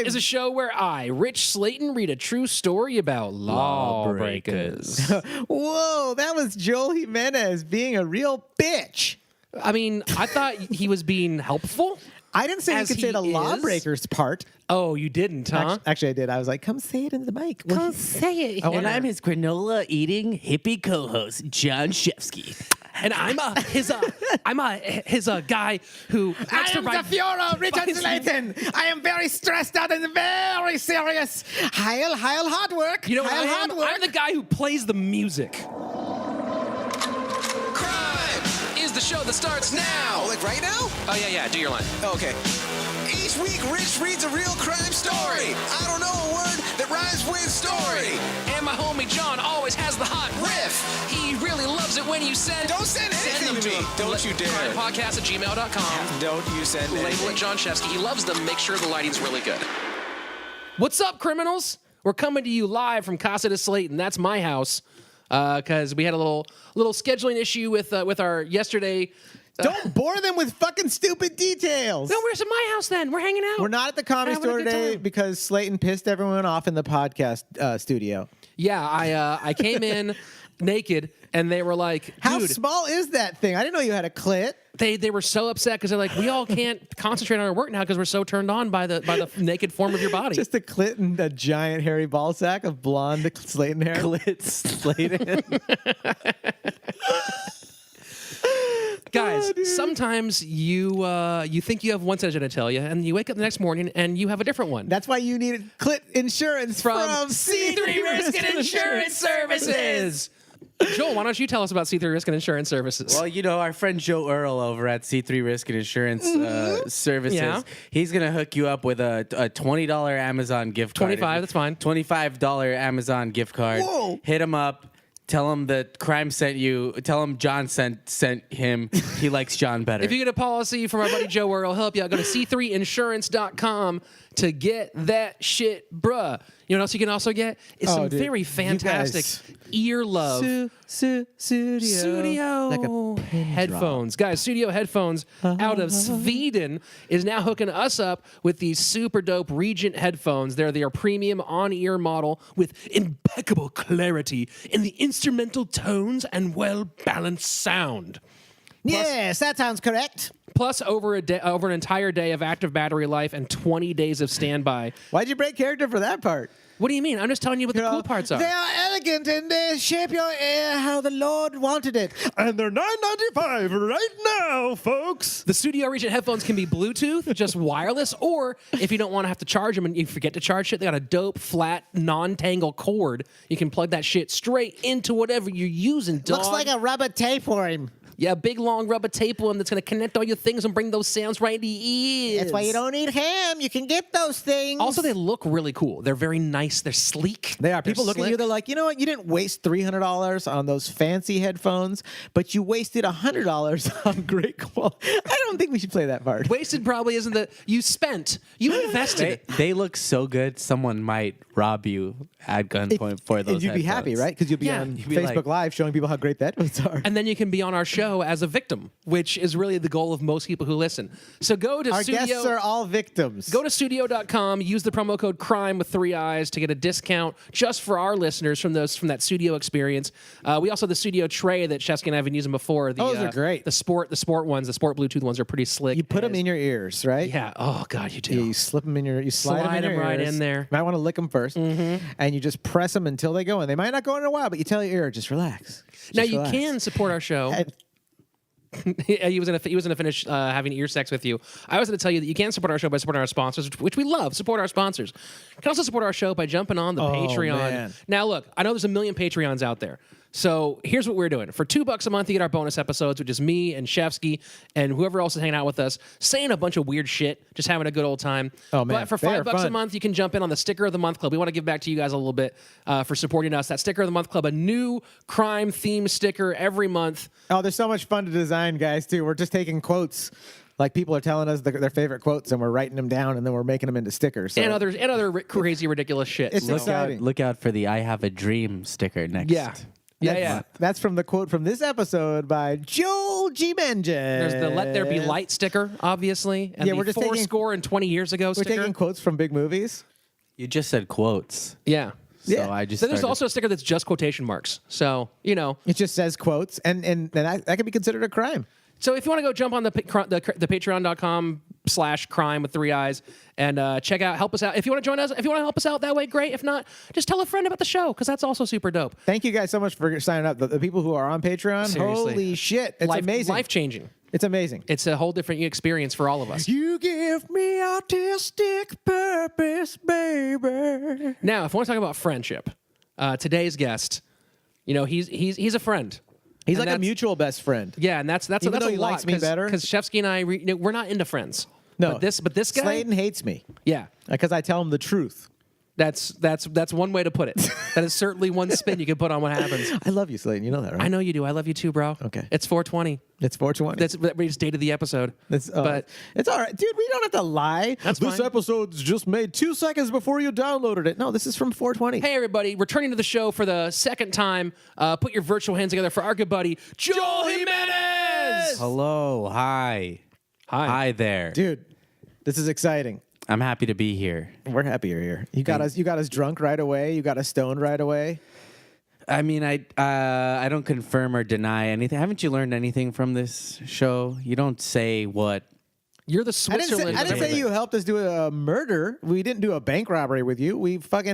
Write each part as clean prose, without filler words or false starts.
is a show where I, Rich Slaton, read a true story about lawbreakers. Whoa, that was Joel Jimenez being a real bitch. I mean, I thought he was being helpful. I didn't say you As could say he the is. lawbreakers part. Oh, you didn't, huh? Actually, I did. I was like, come say it into the mic. Come say it. And I'm his granola-eating hippie co-host, John Shefsky. And I'm his guy who likes to write. Führer, Richard Slaton. I am very stressed out and very serious. Heil hard work. You know what I Heil am? hard work. I'm the guy who plays the music. Crime is the show that starts now. Like right now? Oh, yeah, do your line. Okay. Each week, Rich reads a real crime story. I don't know a word that rhymes with story. And my homie John always has the hot riff. He really loves it when you send... Don't send anything them to me. Don't you dare. Crimepodcast@gmail.com. Don't you send Label anything. it John Shefsky. He loves them. Make sure the lighting's really good. What's up, criminals? We're coming to you live from Casa de Slaton. That's my house, because we had a little scheduling issue with our yesterday. Don't bore them with fucking stupid details. No, where's at my house then? We're hanging out. We're not at the comedy Having a store good today time. because Slaton pissed everyone off in the podcast studio. Yeah, I came in naked, and they were like, How dude, small is that thing? I didn't know you had a clit. they were so upset because they're like, we all can't concentrate on our work now because we're so turned on by the naked form of your body. Just a clit and a giant hairy ball sack of blonde Slaton hair. Clit Slaton. Guys, sometimes you think you have one set of genitalia, and you wake up the next morning and you have a different one. That's why you need clit insurance From C3 Risk and Insurance Services. Joel, why don't you tell us about C3 Risk and Insurance Services? Well, you know, our friend Joe Earl over at C3 Risk and Insurance Services, Yeah. he's going to hook you up with a $20 Amazon gift card. 25, that's fine. $25 Amazon gift card. Whoa. Hit him up. Tell him that crime sent you. Tell him John sent him. He likes John better. If you get a policy from our buddy Joe Earl, he'll help you out. Go to c3insurance.com to get that shit, bruh. You know what else you can also get? Is some dude. very You fantastic guys. ear love. Studio Like a pin headphones. Guys, studio headphones out of Sweden is now hooking us up with these super dope Regent headphones. They're their premium on-ear model with impeccable clarity in the instrumental tones and well-balanced sound. Yes, that sounds correct. Plus, over an entire day of active battery life and 20 days of standby. Why'd you break character for that part? What do you mean? I'm just telling you what the cool parts are. They are elegant and they shape your ear how the Lord wanted it. And they're $9.95 right now, folks. The Studio Regent headphones can be Bluetooth, just wireless, or if you don't want to have to charge them and you forget to charge it, they got a dope, flat, non-tangle cord. You can plug that shit straight into whatever you're using, dog. Looks like a rubber tapeworm. Yeah, big, long rubber tape one that's going to connect all your things and bring those sounds right into your ears. That's why you don't need ham. You can get those things. Also, they look really cool. They're very nice. They're sleek. They are. People They're look at slick. you, they're like, you know what? You didn't waste $300 on those fancy headphones, but you wasted $100 on great quality. I don't think we should play that part. Wasted probably isn't the... You spent. You invested. they look so good, someone might rob you at gunpoint for those And you'd be happy, headphones. right? Because you'll be Yeah. on You'd be Facebook like- Live showing people how great the headphones are. And then you can be on our show as a victim, which is really the goal of most people who listen. So go to Our Studio... guests are all victims. Go to studio.com, use the promo code CRiiiME with 3 I's to get a discount just for our listeners from that studio experience. We also have the studio tray that Shefsky and I have been using before. Those are great. The sport ones, the sport Bluetooth ones are pretty slick. You put them in your ears, right? Yeah. Oh, God, you do. Yeah, you slip them in your, you slide Slide them in your 'em right ears. in there. You might want to lick them first, and you just press them until they go in. They might not go in a while, but you tell your ear, just relax. Now, Just you relax. can support our show. And- he was gonna finish having ear sex with you. I was gonna tell you that you can support our show by supporting our sponsors, which we love. Support our sponsors. You can also support our show by jumping on the Patreon. man. Now, look, I know there's a million Patreons out there. So here's what we're doing. For $2 a month, you get our bonus episodes, which is me and Shefsky and whoever else is hanging out with us, saying a bunch of weird shit, just having a good old time. Oh, man. But for They are $5 a fun. month, you can jump in on the Sticker of the Month Club. We want to give back to you guys a little bit for supporting us. That Sticker of the Month Club, a new crime-themed sticker every month. Oh, they're so much fun to design, guys, too. We're just taking quotes. Like, people are telling us their favorite quotes, and we're writing them down, and then we're making them into stickers. So. And other crazy, ridiculous shit. It's So- exciting. Look out for the I Have a Dream sticker next. Yeah. Yeah. That's from the quote from this episode by Joel Jimenez. There's the "Let There Be Light" sticker, obviously, and Yeah, the we're just "Four taking- Score and 20 Years Ago" We're sticker. taking quotes from big movies. You just said quotes. Yeah. So Yeah. I just Then there's started- also a sticker that's just quotation marks. So, you know. It just says quotes, and that could be considered a crime. So if you want to go jump on the patreon.com/crime with 3 eyes and check out, help us out. If you want to join us, if you want to help us out that way, great. If not, just tell a friend about the show because that's also super dope. Thank you guys so much for signing up. The people who are on Patreon, Seriously. holy shit, it's amazing. Life-changing. It's amazing. It's a whole different experience for all of us. You give me artistic purpose, baby. Now, if I want to talk about friendship, today's guest, you know, he's a friend. He's And like a that's- mutual best friend. Yeah, and that's Even a though he lot likes me better? because Shefsky and I we're not into friends. No, but this guy, Slaton hates me yeah, because I tell him the truth. that's one way to put it. That is certainly one spin you can put on what happens. I love you, Slaton. You know that, right? I know you do. I love you too, bro. Okay. It's 420. It's 420. We just dated the episode. But it's all right, dude. We don't have to lie. That's this fine. episode's just made 2 seconds before you downloaded it. No, this is from 420. hey, everybody, returning to the show for the second time. Put your virtual hands together for our good buddy, Joel Jimenez. Hello. Hi. Hi. Hi there. Dude, this is exciting. I'm happy to be here. We're happy you're here. You got us drunk right away. You got us stoned right away. I mean, I don't confirm or deny anything. Haven't you learned anything from this show? You don't say what. You're the I didn't Switzerland. say, of everything. you helped us do a murder. We didn't do a bank robbery with you. We got what a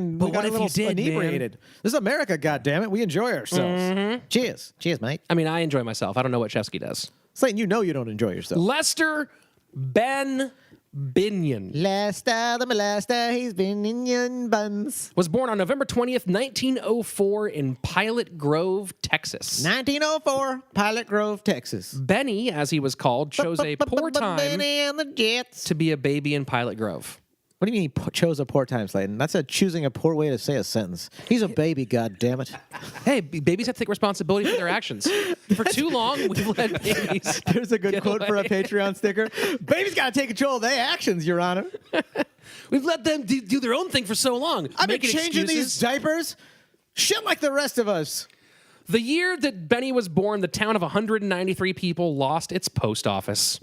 if little you did, man? inebriated. This is America, goddammit. We enjoy ourselves. Mm-hmm. Cheers. Cheers, mate. I mean, I enjoy myself. I don't know what Shefsky does. Slaton, you know you don't enjoy yourself. Lester Ben Binion Lester the molester, he's been in your buns. was born on November 20th, 1904 in Pilot Grove, Texas. 1904, Pilot Grove, Texas. Benny, as he was called, chose a poor time Benny and the Jets. to be a baby in Pilot Grove. What do you mean he chose a poor time, Slaton? That's choosing a poor way to say a sentence. He's a baby, goddammit. Hey, babies have to take responsibility for their actions. For too long, we've let babies. There's a good quote for a Patreon sticker. Babies got to take control of their actions, Your Honor. We've let them do their own thing for so long. I've been making changing excuses. these diapers. Shit like the rest of us. The year that Benny was born, the town of 193 people lost its post office.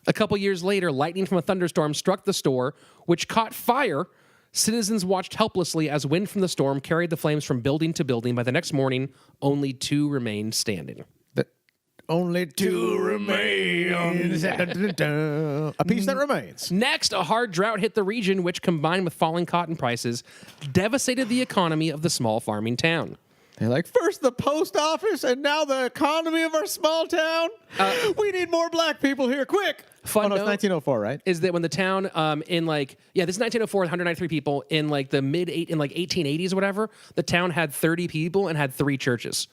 A couple years later, lightning from a thunderstorm struck the store, which caught fire. Citizens watched helplessly as wind from the storm carried the flames from building to building. By the next morning, only 2 remained standing. Only 2 remain. A piece that remains. Next, a hard drought hit the region, which, combined with falling cotton prices, devastated the economy of the small farming town. They're like, first the post office and now the economy of our small town. We need more black people here, quick. Fun it's note 1904, right? Is that when the town this is 1904, 193 people in like the in like 1880s or whatever, the town had 30 people and had 3 churches.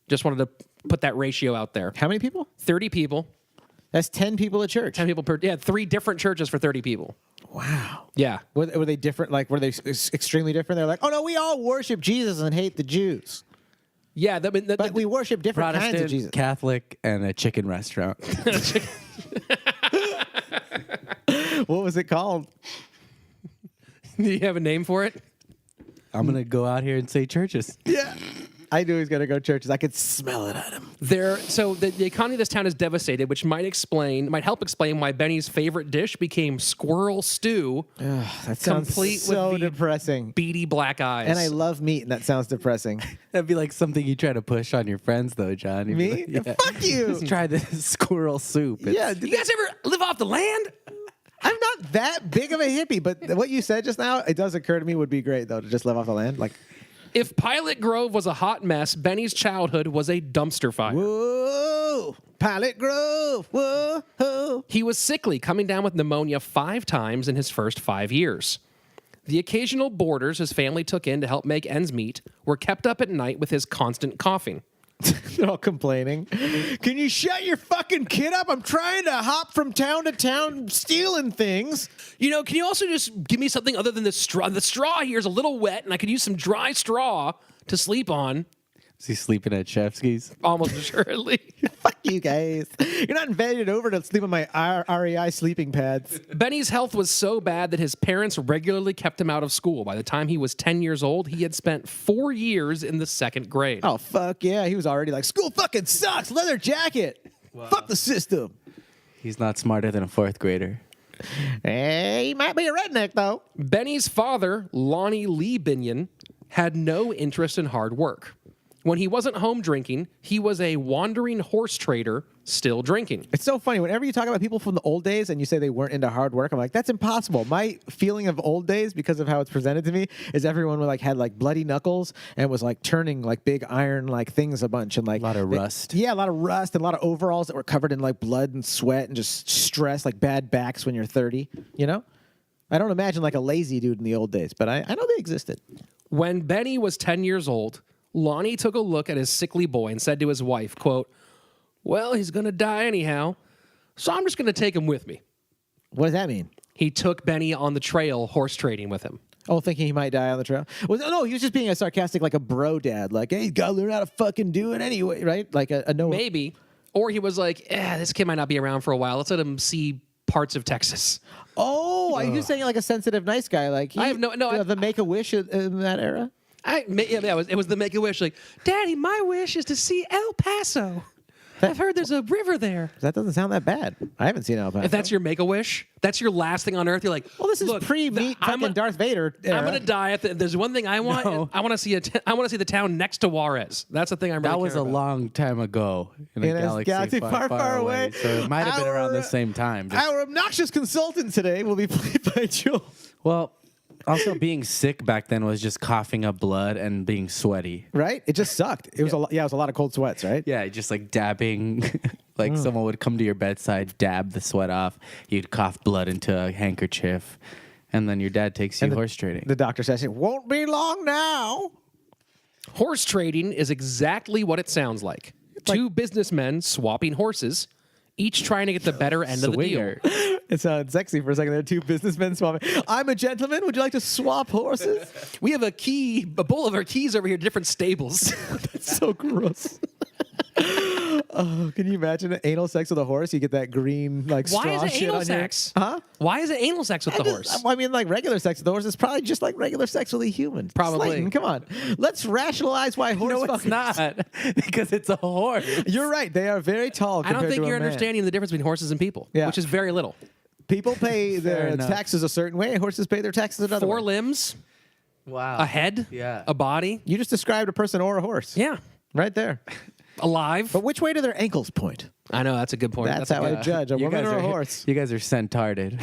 Just wanted to put that ratio out there. How many people? 30 people, That's 10 people at church. 10 people per. Yeah, 3 different churches for 30 people. Wow. Yeah. Were they different? Like, were they extremely different? They're like, oh no, we all worship Jesus and hate the Jews. Yeah, But we worship different kinds of Protestant, Jesus. Catholic, and a chicken restaurant. What was it called? Do you have a name for it? I'm going to go out here and say churches. Yeah. I knew he was going to go to churches. I could smell it at him. So the economy of this town is devastated, which might help explain why Benny's favorite dish became squirrel stew. That sounds Complete so with the depressing. Beady black eyes. And I love meat, and that sounds depressing. That'd be like something you try to push on your friends, though, John. You'd be Me? like, yeah. Fuck you. Let's try this squirrel soup. It's- Yeah, You guys ever live off the land? I'm not that big of a hippie, but what you said just now, it does occur to me would be great, though, to just live off the land. Like, If Pilot Grove was a hot mess, Benny's childhood was a dumpster fire. whoa, Pilot Grove, whoa. He was sickly, coming down with pneumonia 5 times in his first 5 years. The occasional boarders his family took in to help make ends meet were kept up at night with his constant coughing. They're all complaining. Can you shut your fucking kid up? I'm trying to hop from town to town stealing things. You know, can you also just give me something other than the straw? The straw here is a little wet, and I could use some dry straw to sleep on. Is he sleeping at Shefsky's? Almost assuredly. Fuck you guys. You're not invited over to sleep on my REI sleeping pads. Benny's health was so bad that his parents regularly kept him out of school. By the time he was 10 years old, he had spent 4 years in the 2nd grade. Oh, fuck yeah. He was already like, school fucking sucks. Leather jacket. Fuck the system. He's not smarter than a 4th grader. Hey, he might be a redneck, though. Benny's father, Lonnie Lee Binion, had no interest in hard work. When he wasn't home drinking, he was a wandering horse trader still drinking. It's so funny. Whenever you talk about people from the old days and you say they weren't into hard work, I'm like, that's impossible. My feeling of old days, because of how it's presented to me, is everyone had like bloody knuckles and was like turning like big iron like things a bunch and like A lot of rust. Yeah, a lot of rust and a lot of overalls that were covered in like blood and sweat and just stress, like bad backs when you're 30. You know, I don't imagine like a lazy dude in the old days, but I know they existed. When Benny was 10 years old, Lonnie took a look at his sickly boy and said to his wife, quote, "Well, he's going to die anyhow, so I'm just going to take him with me." What does that mean? He took Benny on the trail horse trading with him. Oh, thinking he might die on the trail? Well, no, he was just being a sarcastic, like a bro dad. Like, hey, you got to learn how to fucking do it anyway, right? Like a no. Maybe. Or he was like, this kid might not be around for a while. Let's let him see parts of Texas. Oh, are you saying like a sensitive, nice guy? Like I have the Make-A-Wish in that era? It was the Make-A-Wish. Like, Daddy, my wish is to see El Paso. I've heard there's a river there. That doesn't sound that bad. I haven't seen El Paso. If that's your Make-A-Wish, that's your last thing on earth. You're like, Well, this is look, pre-meet fucking Darth Vader era. I'm gonna die. There's one thing I want. No. I want to see I want to see the town next to Juarez. That's the thing I'm. That really was care a about. long time ago in a In a galaxy far, far away. So it might have been around the same time. Our obnoxious consultant today will be played by Joel. Well, also being sick back then was just coughing up blood and being sweaty. Right? It just sucked. It was it was a lot of cold sweats, right? Yeah, just like dabbing. Like someone would come to your bedside, dab the sweat off. You'd cough blood into a handkerchief. And then your dad takes you horse trading. The doctor says it won't be long now. Horse trading is exactly what it sounds like. Two businessmen swapping horses, each trying to get the better end of the deal. Swinger. It sounded sexy for a second there. Two businessmen swapping. I'm a gentleman. Would you like to swap horses? We have a bowl of our keys over here, different stables. That's so gross. Oh, can you imagine anal sex with a horse? You get that green like straw Why is it shit anal on your- sex? Huh? Why is it anal sex with the horse? I mean, like regular sex with the horse is probably just like regular sex with a human. Probably. Slaton, come on. Let's rationalize why horse No, it's fucking- not. Because it's a horse. You're right. They are very tall. I don't compared think to you're a man. understanding the difference between horses and people, Yeah. which is very little. People pay their enough. taxes a certain way, and horses pay their taxes another 4 way. limbs, Wow. a head, Yeah. a body. You just described a person or a horse. Yeah. Right there. Alive. But which way do their ankles point? I know, that's a good point. That's a how good- I judge a You woman guys or a are horse. You guys are centarded.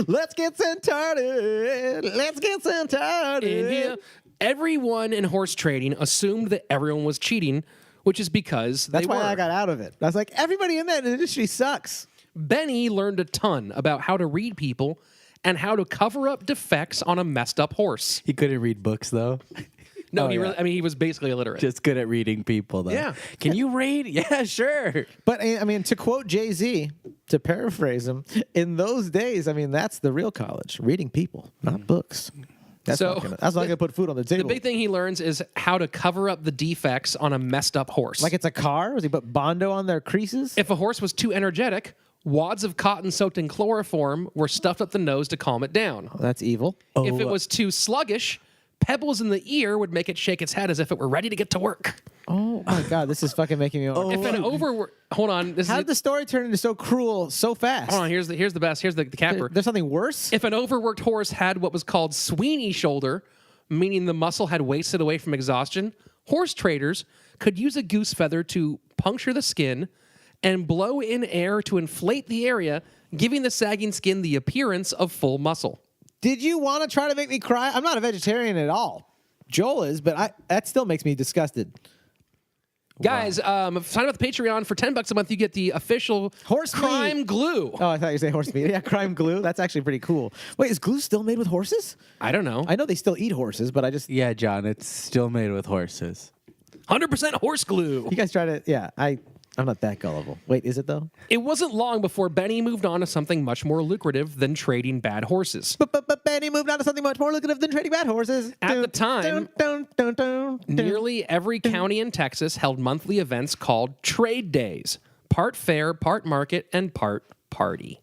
Let's get centarded. Let's get centarded. In here, everyone in horse trading assumed that everyone was cheating, which is because That's they why were. I got out of it. I was like, everybody in that industry sucks. Benny learned a ton about how to read people and how to cover up defects on a messed up horse. He couldn't read books though. No, Oh, he yeah. really, he was basically illiterate. Just good at reading people though. Yeah. Can you read? Yeah, sure. But I mean, to quote Jay-Z, to paraphrase him, in those days, I mean, that's the real college, reading people, not books. That's So, not gonna put food on the table. The big thing he learns is how to cover up the defects on a messed up horse. Like it's a car? Was he put Bondo on their creases? If a horse was too energetic, wads of cotton soaked in chloroform were stuffed up the nose to calm it down. That's evil. If it was too sluggish, pebbles in the ear would make it shake its head as if it were ready to get to work. Oh my God, this is fucking making me. If an hold on, this How is did the story turn into so cruel so fast? hold on. Here's the best. Here's the capper. There's something worse. If an overworked horse had what was called Sweeney shoulder, meaning the muscle had wasted away from exhaustion, horse traders could use a goose feather to puncture the skin and blow in air to inflate the area, giving the sagging skin the appearance of full muscle. Did you want to try to make me cry? I'm not a vegetarian at all. Joel is, but that still makes me disgusted. Guys, sign up with Patreon for $10 a month. You get the official Horse crime meat. glue. Oh, I thought you were saying horse meat. Yeah, crime glue. That's actually pretty cool. Wait, is glue still made with horses? I don't know. I know they still eat horses, but I just Yeah, John, it's still made with horses. 100% horse glue. you guys try to. Yeah, I'm not that gullible. Wait, is it though? It wasn't long before Benny moved on to something much more lucrative than trading bad horses. But Benny moved on to something much more lucrative than trading bad horses. At the time, nearly every county in Texas held monthly events called trade days. Part fair, part market, and part party.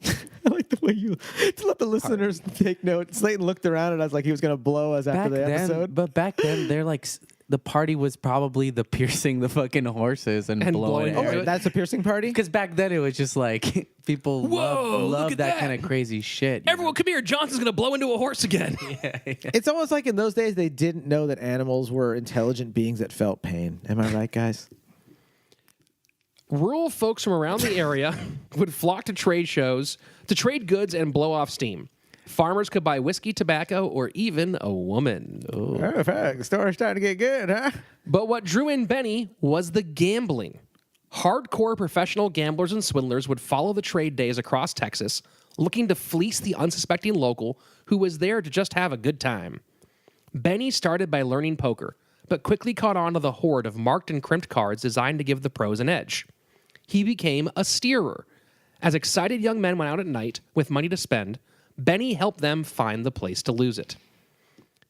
I like the way you to let the listeners take note. Slaton looked around at us like he was going to blow us after the episode. But back then, they're like, the party was probably the piercing the fucking horses and blowing blowing air. it. That's a piercing party? Because back then it was just like people Whoa, look love at that that. kind of crazy shit. you Everyone, come here. Johnson's going to blow into a horse again. It's almost like in those days they didn't know that animals were intelligent beings that felt pain. Am I right, guys? Rural folks from around the area would flock to trade shows to trade goods and blow off steam. Farmers could buy whiskey, tobacco, or even a woman. Perfect. The story's starting to get good, huh? But what drew in Benny was the gambling. Hardcore professional gamblers and swindlers would follow the trade days across Texas, looking to fleece the unsuspecting local who was there to just have a good time. Benny started by learning poker, but quickly caught on to the horde of marked and crimped cards designed to give the pros an edge. He became a steerer. As excited young men went out at night with money to spend, Benny helped them find the place to lose it.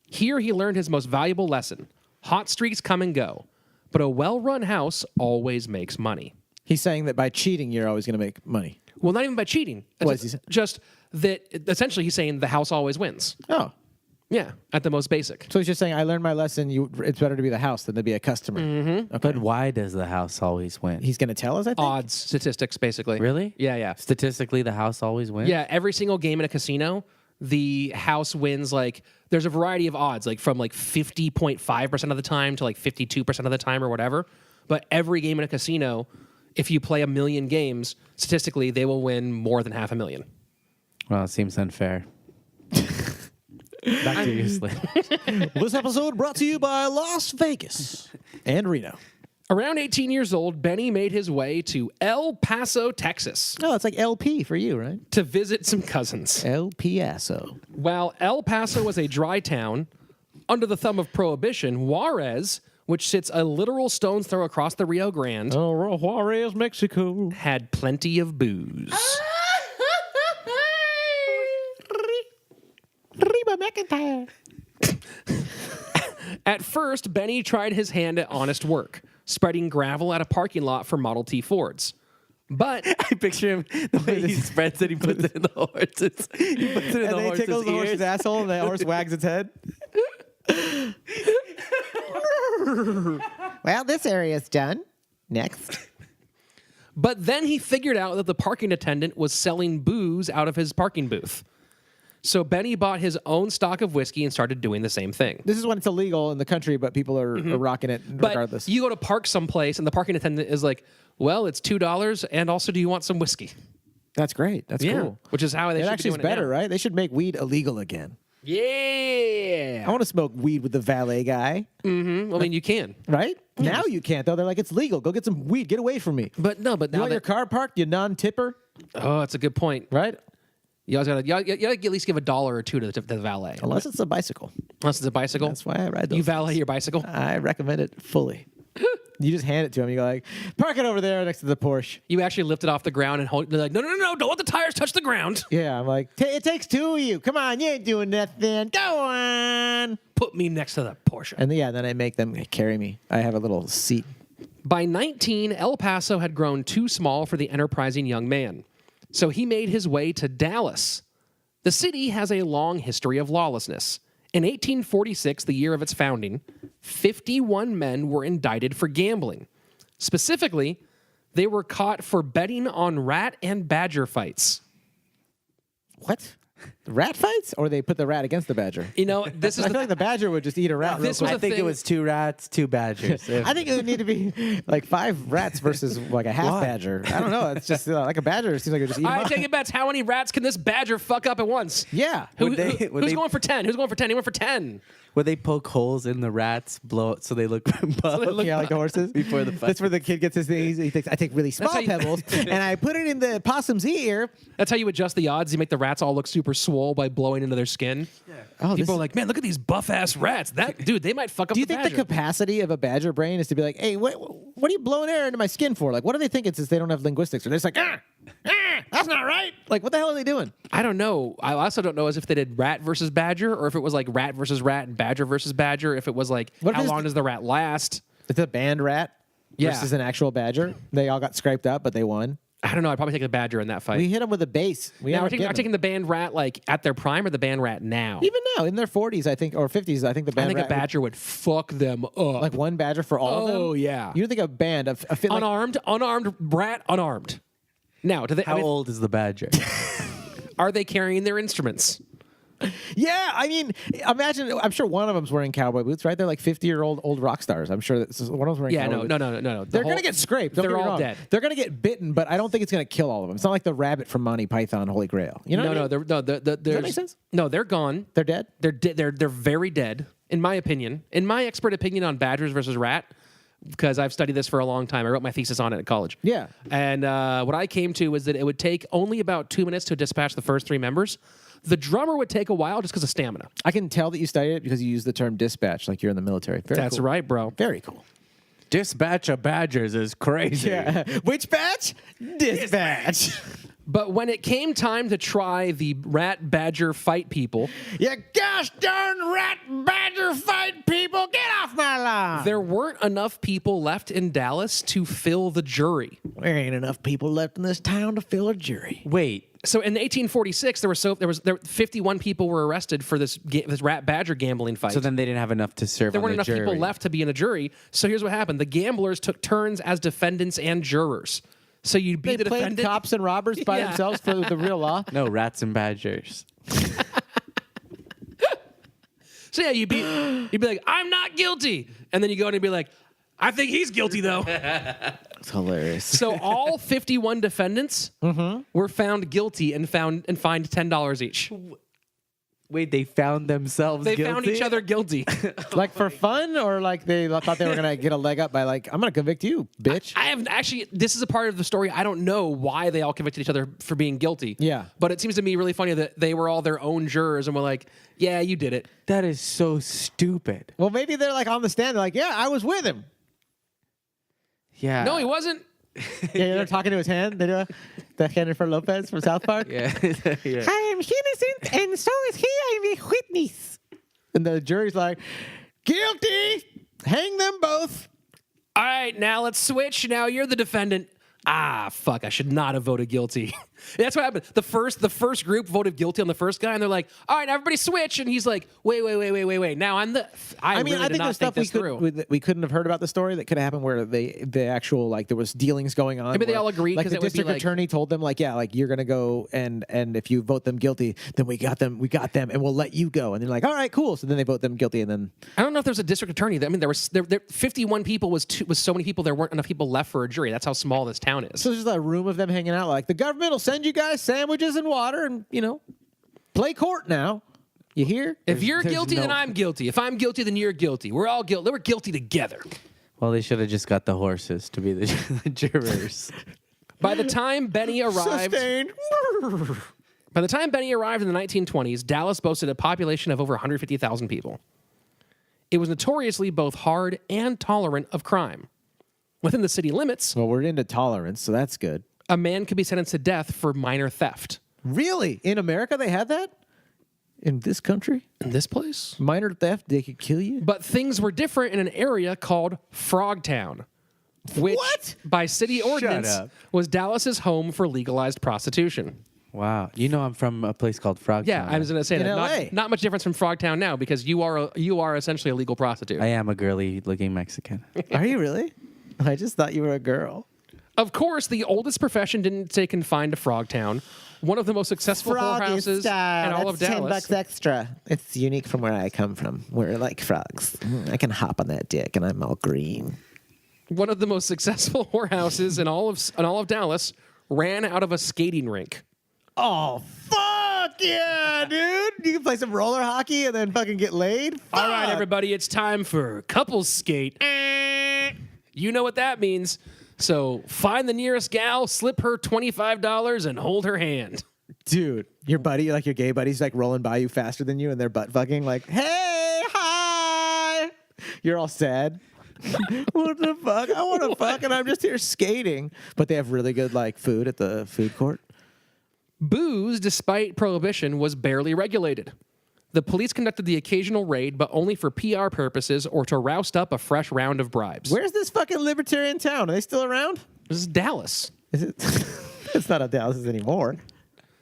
Here he learned his most valuable lesson. Hot streaks come and go, but a well-run house always makes money. He's saying that by cheating, you're always going to make money. Well, not even by cheating. What is he saying? Just that, essentially, he's saying the house always wins. Oh. Yeah, at the most basic. So he's just saying, I learned my lesson. It's better to be the house than to be a customer. Mm-hmm. But why does the house always win? He's going to tell us, I think? Odds, statistics, basically. Really? Yeah. Statistically, the house always wins? Yeah, every single game in a casino, the house wins, like, there's a variety of odds, like from like 50.5% of the time to like 52% of the time or whatever. But every game in a casino, if you play 1 million games, statistically, they will win more than 500,000. Well, it seems unfair. Back to you, Slim. This episode brought to you by Las Vegas and Reno. Around 18 years old, Benny made his way to El Paso, Texas, Oh, it's like LP for you, right? to visit some cousins. El Paso. While El Paso was a dry town, under the thumb of Prohibition, Juarez, which sits a literal stone's throw across the Rio Grande, Oh, Juarez, Mexico. had plenty of booze. Reba McIntyre. At first, Benny tried his hand at honest work, spreading gravel at a parking lot for Model T Fords. But I picture him, the way he spreads it, he puts it in the horses. He puts it in And the they horse's tickles the horse's ears. asshole and the horse wags its head. Well, this area's done. Next. But then he figured out that the parking attendant was selling booze out of his parking booth. So Benny bought his own stock of whiskey and started doing the same thing. This is when it's illegal in the country, but people are rocking it But regardless. you go to park someplace and the parking attendant is like, well, it's $2 and also do you want some whiskey? That's great. That's cool. Which is how they It should actually be is doing better, it now. right? They should make weed illegal again. Yeah. I want to smoke weed with the valet guy, I mean, you can. right? Now you can't, though. They're like, it's legal. Go get some weed. Get away from me. But no, but You now want your car parked, you non-tipper, oh, that's a good point. right? You always gotta, you gotta at least give $1 or $2 to the valet. Unless it's a bicycle. Unless it's a bicycle. That's why I ride those. You valet your bicycle? I recommend it fully. You just hand it to him. You go like, park it over there next to the Porsche. You actually lift it off the ground and hold. They're like, no, don't let the tires touch the ground. Yeah, I'm like, it takes two of you. Come on, you ain't doing nothing. Go on. Put me next to the Porsche. And then I make them carry me. I have a little seat. By 19, El Paso had grown too small for the enterprising young man. So he made his way to Dallas. The city has a long history of lawlessness. In 1846, the year of its founding, 51 men were indicted for gambling. Specifically, they were caught for betting on rat and badger fights. What? Rat fights? Or they put the rat against the badger? You know, this is I feel like the badger would just eat a rat. This real was quick. a I think thing- it was 2 rats, 2 badgers. I think it would need to be like 5 rats versus like a half Why? badger. I don't know. It's just like a badger. It seems like it just eat 'em I up. take it bets. How many rats can this badger fuck up at once? Yeah. Would they- would who's they- going for 10? Who's going for 10? He went for 10. Would they poke holes in the rats, blow it so they look buff? Yeah, like the horses. Before the fight. That's where the kid gets his thing. He thinks, I take really small how you- pebbles and I put it in the possum's ear. That's how you adjust the odds. You make the rats all look super swole. swole by blowing into their skin. Oh, People are like, man, look at these buff ass rats. Dude, they might fuck up. do you the think badger. the capacity of a badger brain is to be like, hey, what are you blowing air into my skin for? Like, what are they thinking since they don't have linguistics? Or they're just like, that's not right. Like, what the hell are they doing? I don't know. I also don't know as if they did rat versus badger, or if it was like rat versus rat and badger versus badger. If it was like, What if how it's long does the rat last? It's a band rat Yeah. versus an actual badger. They all got scraped up, but they won. I don't know. I'd probably take the badger in that fight. We hit them with a base. We now, ended up are getting taking the band rat like at their prime or the band rat now? them. Even now, in their 40s, I think, or 50s, I think the I band think rat a badger would fuck them up. like one badger for all of them. Oh, yeah. You don't think a band of like, unarmed rat, unarmed. Now, do they? How old is the badger? Are they carrying their instruments? Yeah, I mean, imagine. I'm sure one of them's wearing cowboy boots, right? They're like 50-year-old old rock stars. I'm sure that one of them's wearing. Yeah, cowboy no. boots. They're gonna get scraped. Don't They're get me all wrong. dead. They're gonna get bitten, but I don't think it's gonna kill all of them. It's not like the rabbit from Monty Python Holy Grail. You know? No, what I mean? Does that make sense? No, they're gone. They're dead. They're very dead, in my opinion. In my expert opinion on badgers versus rat, because I've studied this for a long time. I wrote my thesis on it at college. Yeah. And what I came to was that it would take only about 2 minutes to dispatch the first 3 members. The drummer would take a while just because of stamina. I can tell that you studied it because you use the term dispatch, like you're in the military. Very That's cool. right, bro. Very cool. Dispatch of badgers is crazy. Yeah. Which batch? Dispatch. But when it came time to try the rat badger fight people, You gosh darn rat badger fight people, get off my lawn. there weren't enough people left in Dallas to fill the jury. There ain't enough people left in this town to fill a jury. Wait, So in 1846, there was 51 people were arrested for this rat badger gambling fight. so then they didn't have enough to serve there on weren't the enough jury. people left to be in a jury. So here's what happened: the gamblers took turns as defendants and jurors. So you'd be They the played defendant. cops and robbers by Yeah. themselves for the real law. No, rats and badgers. So yeah, you'd be like, I'm not guilty, and then you go in and be like, I think he's guilty though. It's hilarious. So all 51 defendants were found guilty and fined $10 each. Wait, they found themselves They guilty? found each other guilty. Like for fun, or like they thought they were gonna get a leg up by like, I'm gonna convict you, bitch. I have actually. This is a part of the story. I don't know why they all convicted each other for being guilty. Yeah. but it seems to me really funny that they were all their own jurors and were like, "Yeah, you did it." That is so stupid. Well, maybe they're like on the stand. They're like, yeah, I was with him. Yeah. No, he wasn't. Yeah, they're talking to his hand. They do the Jennifer Lopez from South Park. Yeah. Yeah. I am innocent, and so is he. I am a witness. And the jury's like, guilty. Hang them both. All right, now let's switch. Now you're the defendant. Ah, fuck! I should not have voted guilty. That's what happened. The first group voted guilty on the first guy, and they're like, "All right, everybody switch." And he's like, "Wait. Now I'm the." I mean, really I did think not there's stuff this through. we couldn't have heard about the story that could have happened where the actual like there was dealings going on. Maybe they where, all agreed, Like 'cause the it would be district like- attorney told them like, yeah, like you're gonna go and if you vote them guilty, then we got them, and we'll let you go. And they're like, all right, cool. So then they vote them guilty, and then I don't know if there's a district attorney. I mean, there 51 people was so many people. There weren't enough people left for a jury. That's how small this town is. so there's just a room of them hanging out. Like the government will send you guys sandwiches and water, and play court now. You hear? If you're there's guilty, then no- I'm guilty. If I'm guilty, then you're guilty. We're all guilty. We're guilty together. Well, they should have just got the horses to be the jurors. By the time Benny arrived, Sustained. By the time Benny arrived in the 1920s, Dallas boasted a population of over 150,000 people. It was notoriously both hard and tolerant of crime. Within the city limits, Well, we're into tolerance, so that's good. a man could be sentenced to death for minor theft. Really? In America, they had that? In this country? In this place? Minor theft, they could kill you? But things were different in an area called Frogtown, which, What? by city ordinance, up. was Dallas's home for legalized prostitution. Wow. You know I'm from a place called Frogtown. Yeah, I was going to say In that. LA. Not much difference from Frogtown now because you are essentially a legal prostitute. I am a girly-looking Mexican. Are you really? I just thought you were a girl. Of course, the oldest profession didn't stay confined to Frogtown. One of the most successful whorehouses in all of Dallas. extra. It's unique from where I come from. We're like frogs. I can hop on that dick, and I'm all green. One of the most successful whorehouses in all of Dallas ran out of a skating rink. Oh, fuck yeah, dude. You can play some roller hockey and then fucking get laid? All right, Fuck. everybody, it's time for couples skate. You know what that means. So find the nearest gal, slip her $25, and hold her hand. Dude, your buddy, like your gay buddy's like rolling by you faster than you and they're butt fucking like, hey, hi. You're all sad. What the fuck? I want to fuck and I'm just here skating. But they have really good like food at the food court. Booze, despite prohibition, was barely regulated. The police conducted the occasional raid, but only for PR purposes or to roust up a fresh round of bribes. Where's this fucking libertarian town? Are they still around? This is Dallas. Is it? It's not how Dallas is anymore.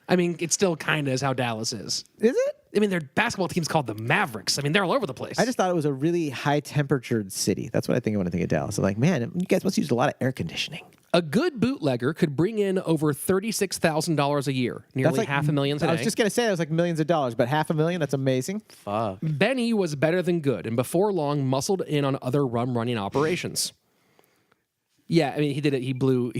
I mean, it still kind of is how Dallas is. Is it? I mean, their basketball team's called the Mavericks. I mean, they're all over the place. I just thought it was a really high-temperatured city. That's what I think when I think of Dallas. I'm like, man, you guys must use a lot of air conditioning. A good bootlegger could bring in over $36,000 a year, nearly like $500,000 today. I was just going to say that was like millions of dollars, but $500,000, that's amazing. Fuck. Benny was better than good, and before long, muscled in on other rum-running operations. Yeah, I mean, he did it. He blew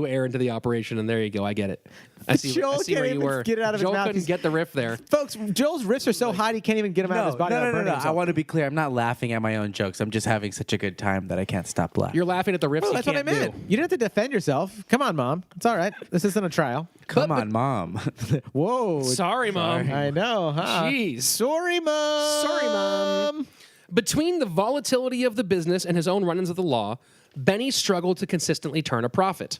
air into the operation, and there you go. I get it. I see Joel where can't you even were. get it out of his Joel mouth. couldn't get the riff there. Folks, Joel's riffs are so hot he can't even get them out of his body. No. I want to be clear. I'm not laughing at my own jokes. I'm just having such a good time that I can't stop laughing. You're laughing at the riffs Well, you that's what I can't meant. do. You didn't have to defend yourself. Come on, Mom. It's all right. This isn't a trial. Come on, Mom. Whoa. Sorry, Mom. I know, huh? Jeez. Sorry, Mom. Sorry, Mom. Between the volatility of the business and his own run-ins of the law, Benny struggled to consistently turn a profit.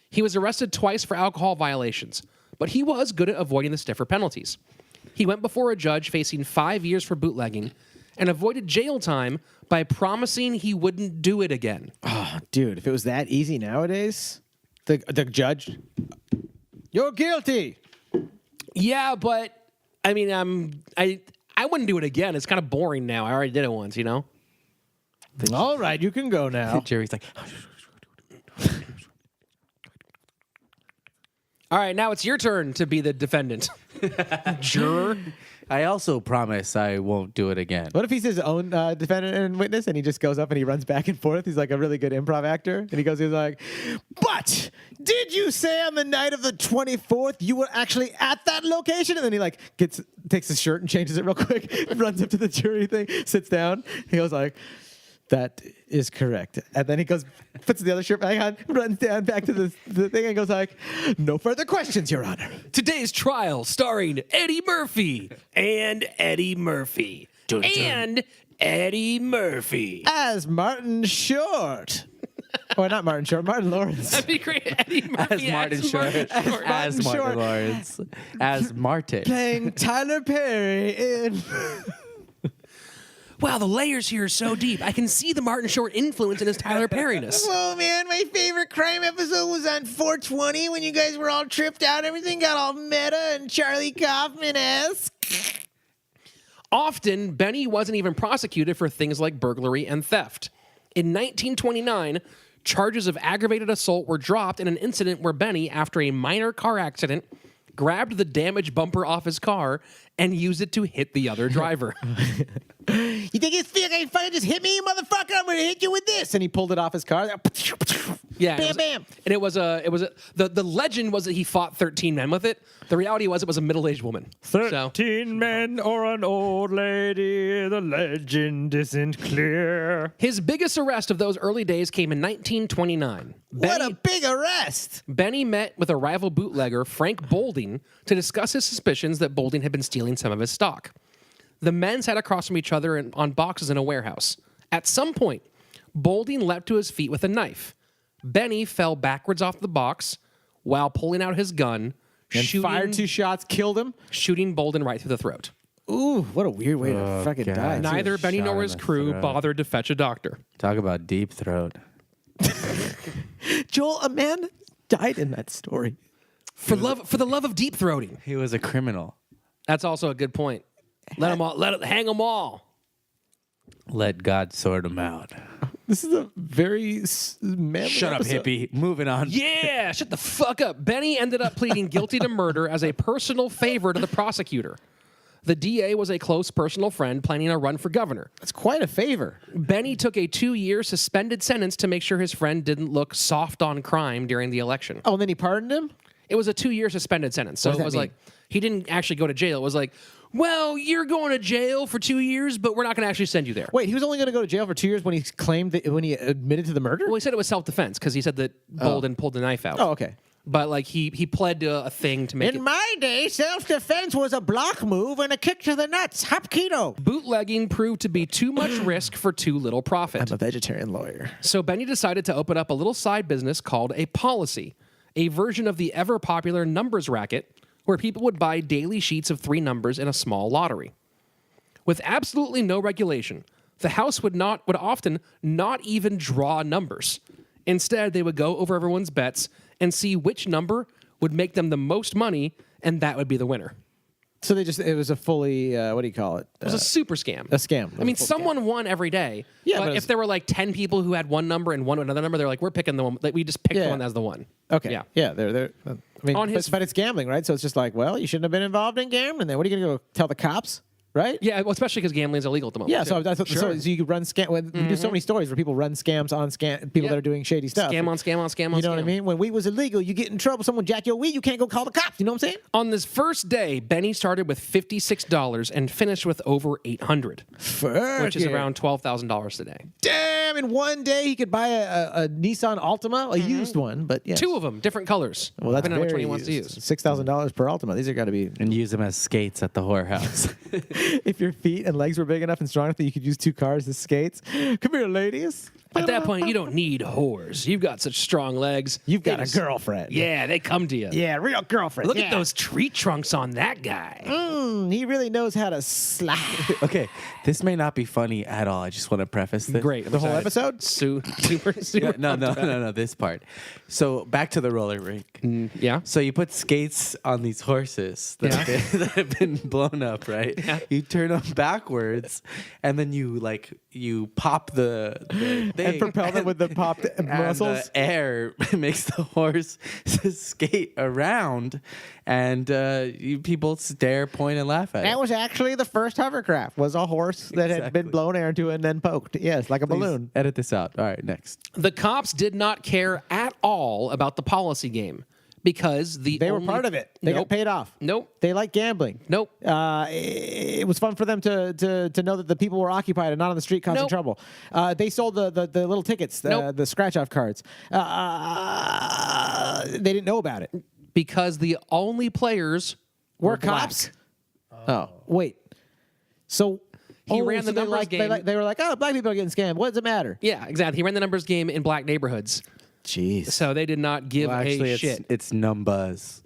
He was arrested twice for alcohol violations, but he was good at avoiding the stiffer penalties. He went before a judge facing 5 years for bootlegging and avoided jail time by promising he wouldn't do it again. Oh, dude, if it was that easy nowadays, the judge, you're guilty. Yeah, but I mean, I wouldn't do it again. It's kind of boring now. I already did it once, you know? All right, you can go now. Jerry's like, All right, now it's your turn to be the defendant. Juror. I also promise I won't do it again. What if he's his own defendant and witness, and he just goes up and he runs back and forth? He's like a really good improv actor, and he's like, "But did you say on the night of the 24th you were actually at that location?" And then he like takes his shirt and changes it real quick, runs up to the jury thing, sits down. He goes like, "That is correct." And then he goes, puts the other shirt back on, runs down back to the thing and goes like, "No further questions, Your Honor." Today's trial starring Eddie Murphy and Eddie Murphy and Eddie Murphy. As Martin Short. Or not Martin Short, Martin Lawrence. That'd be great. Eddie Murphy As Martin Short. As Short. Martin Lawrence. As Martin. Playing Tyler Perry in... Wow, the layers here are so deep. I can see the Martin Short influence in his Tyler Perry-ness. Whoa, man, my favorite crime episode was on 420 when you guys were all tripped out. Everything got all meta and Charlie Kaufman-esque. Often, Benny wasn't even prosecuted for things like burglary and theft. In 1929, charges of aggravated assault were dropped in an incident where Benny, after a minor car accident, grabbed the damaged bumper off his car and used it to hit the other driver. You think it's fair? You fucking just hit me, you motherfucker? I'm gonna hit you with this. And he pulled it off his car. Yeah, Bam, bam. And the legend was that he fought 13 men with it. The reality was it was a middle-aged woman. 13 men or an old lady, the legend isn't clear. His biggest arrest of those early days came in 1929. What a big arrest! Benny met with a rival bootlegger, Frank Bolding, to discuss his suspicions that Bolding had been stealing some of his stock. The men sat across from each other on boxes in a warehouse. At some point, Bolding leapt to his feet with a knife. Benny fell backwards off the box while pulling out his gun And fired 2 shots, killed him. shooting Bolding right through the throat. Ooh, what a weird way to fucking God. die. Neither Benny shot nor in his the crew throat. bothered to fetch a doctor. Talk about deep throat. Joel, a man died in that story. For the love of deep throating. He was a criminal. That's also a good point. Hang them all. Let God sort him out. This is a very manly Shut up, episode. hippie. Moving on. Yeah, shut the fuck up. Benny ended up pleading guilty to murder as a personal favor to the prosecutor. The DA was a close personal friend planning a run for governor. That's quite a favor. Benny took a 2-year suspended sentence to make sure his friend didn't look soft on crime during the election. Oh, and then he pardoned him? It was a 2-year suspended sentence. So What does it that was mean? like, he didn't actually go to jail. It was like, well, you're going to jail for 2 years, but we're not going to actually send you there. Wait, he was only going to go to jail for 2 years when he admitted to the murder? Well, he said it was self-defense because he said that Bolden pulled the knife out. Oh, okay. but like he pled to a thing to make it. In my day, self-defense was a block move and a kick to the nuts. Hapkido. Bootlegging proved to be too much risk for too little profit. I'm a vegetarian lawyer. So Benny decided to open up a little side business called a policy, a version of the ever-popular numbers racket where people would buy daily sheets of 3 numbers in a small lottery. With absolutely no regulation, the house would often not even draw numbers. Instead, they would go over everyone's bets and see which number would make them the most money, and that would be the winner. So it was a fully, what do you call it? It was a super scam. A scam. I mean, someone won every day. Yeah, but but if there were like 10 people who had one number and one another number, they're like, we're picking the one. Like, we just picked the Yeah. one as the one. Okay. Yeah. Yeah. They're I mean, On his- but it's gambling, right? So it's just like, well, you shouldn't have been involved in gambling. Then what are you going to go tell the cops? Right? Yeah, well, especially because gambling is illegal at the moment. Yeah, too. so that's so you could run scam. We do so many stories where people run scams on people Yep. that are doing shady stuff. Scam on scam on scam on You know what I scam. mean? When weed was illegal, you get in trouble. Someone jack your weed, you can't go call the cops. You know what I'm saying? On this first day, Benny started with $56 and finished with over $800, which is around $12,000 today. Damn! In one day, he could buy a Nissan Altima, a used one, but yeah, 2 of them, different colors. Well, that's depending on which one very he wants to used. use. $6,000 per Altima. These are got to be. And use them as skates at the whorehouse. If your feet and legs were big enough and strong enough that you could use 2 cars as skates, come here, ladies. At that point, you don't need whores. You've got such strong legs. You've got They a just- girlfriend. Yeah, they come to you. Yeah, real girlfriend. Look yeah. at those tree trunks on that guy. He really knows how to slide. Okay, this may not be funny at all. I just want to preface this. Great. The whole episode? Super. Yeah, no, this part. So back to the roller rink. Yeah. So you put skates on these horses that, that have been blown up, right? Yeah. You turn them backwards, and then you pop the thing And propel them with the popped and muscles. the air makes the horse skate around, and people stare, point, and laugh at That it. was actually the first hovercraft. Was a horse that had been Exactly. blown air into and then poked. Yes, like a Please balloon. Edit this out. All right, next. The cops did not care at all about the policy game because They were part of it. They got Nope. paid off. Nope. They like gambling. Nope. It was fun for them to know that the people were occupied and not on the street causing Nope. trouble. They sold the little tickets, Nope. the scratch-off cards. They didn't know about it. Because the only players Were black. cops? Oh, wait. So He ran the numbers game. They were like, oh, black people are getting scammed. What does it matter? Yeah, exactly. He ran the numbers game in black neighborhoods. Jeez. So they did not give Well, actually, a shit. it's numbuzz.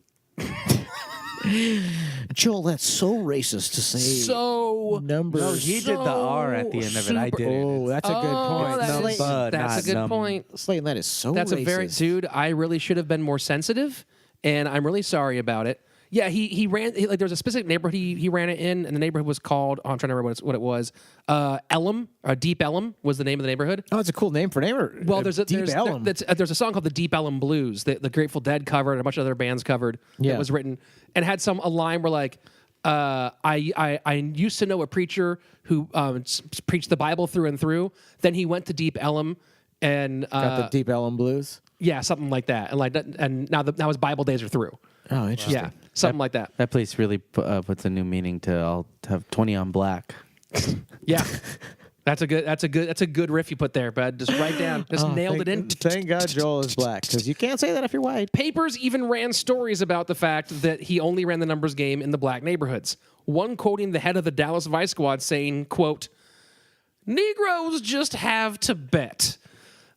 Joel, that's so racist to say. So numbers. No, he did the R at the end of it. I super- didn't. Oh, that's a good point. That's, Numbud, that's a not good num- point. Slayton, that is so That's racist. a very dude. I really should have been more sensitive, and I'm really sorry about it. Yeah, he ran like there was a specific neighborhood he ran it in, and the neighborhood was called. Oh, I'm trying to remember what it was. Elm, Deep Elm was the name of the neighborhood. Oh, it's a cool name for a neighborhood. Well, there's Deep Elm. there's a song called the Deep Elm Blues that the Grateful Dead covered and a bunch of other bands covered. Yeah. That was written and had a line where like. I used to know a preacher who preached the Bible through and through. Then he went to Deep Elm and Got the Deep Elm Blues. yeah, something like that. And like and now his Bible days are through. Oh, interesting. Yeah, something like that. That place really puts a new meaning to I'll have 20 on black. Yeah. That's a good riff you put there, bud. Just write down. Just nailed it in. Thank God Joel is black, because you can't say that if you're white. Papers even ran stories about the fact that he only ran the numbers game in the black neighborhoods. One quoting the head of the Dallas Vice Squad saying, quote, "Negroes just have to bet.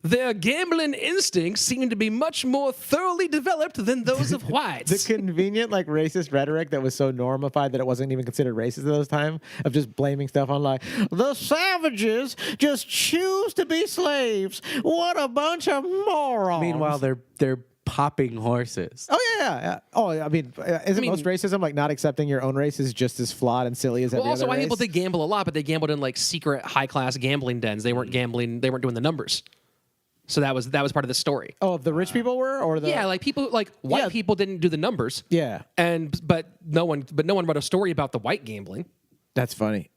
Their gambling instincts seem to be much more thoroughly developed than those of The whites." convenient, like, racist rhetoric that was so normified that it wasn't even considered racist at those time, of just blaming stuff on, like, the savages just choose to be slaves. What a bunch of morons. Meanwhile, they're popping horses. Oh, yeah. Oh, I mean, isn't mean- most racism, like, not accepting your own race is just as flawed and silly as every Well, also, other white race? people did gamble a lot, but they gambled in like secret, high-class gambling dens. They weren't gambling. They weren't doing the numbers. So that was part of the story. Oh, the rich people were? Or the... Yeah, like people, like white Yeah. people didn't do the numbers. Yeah. But no one wrote a story about the white gambling. That's funny.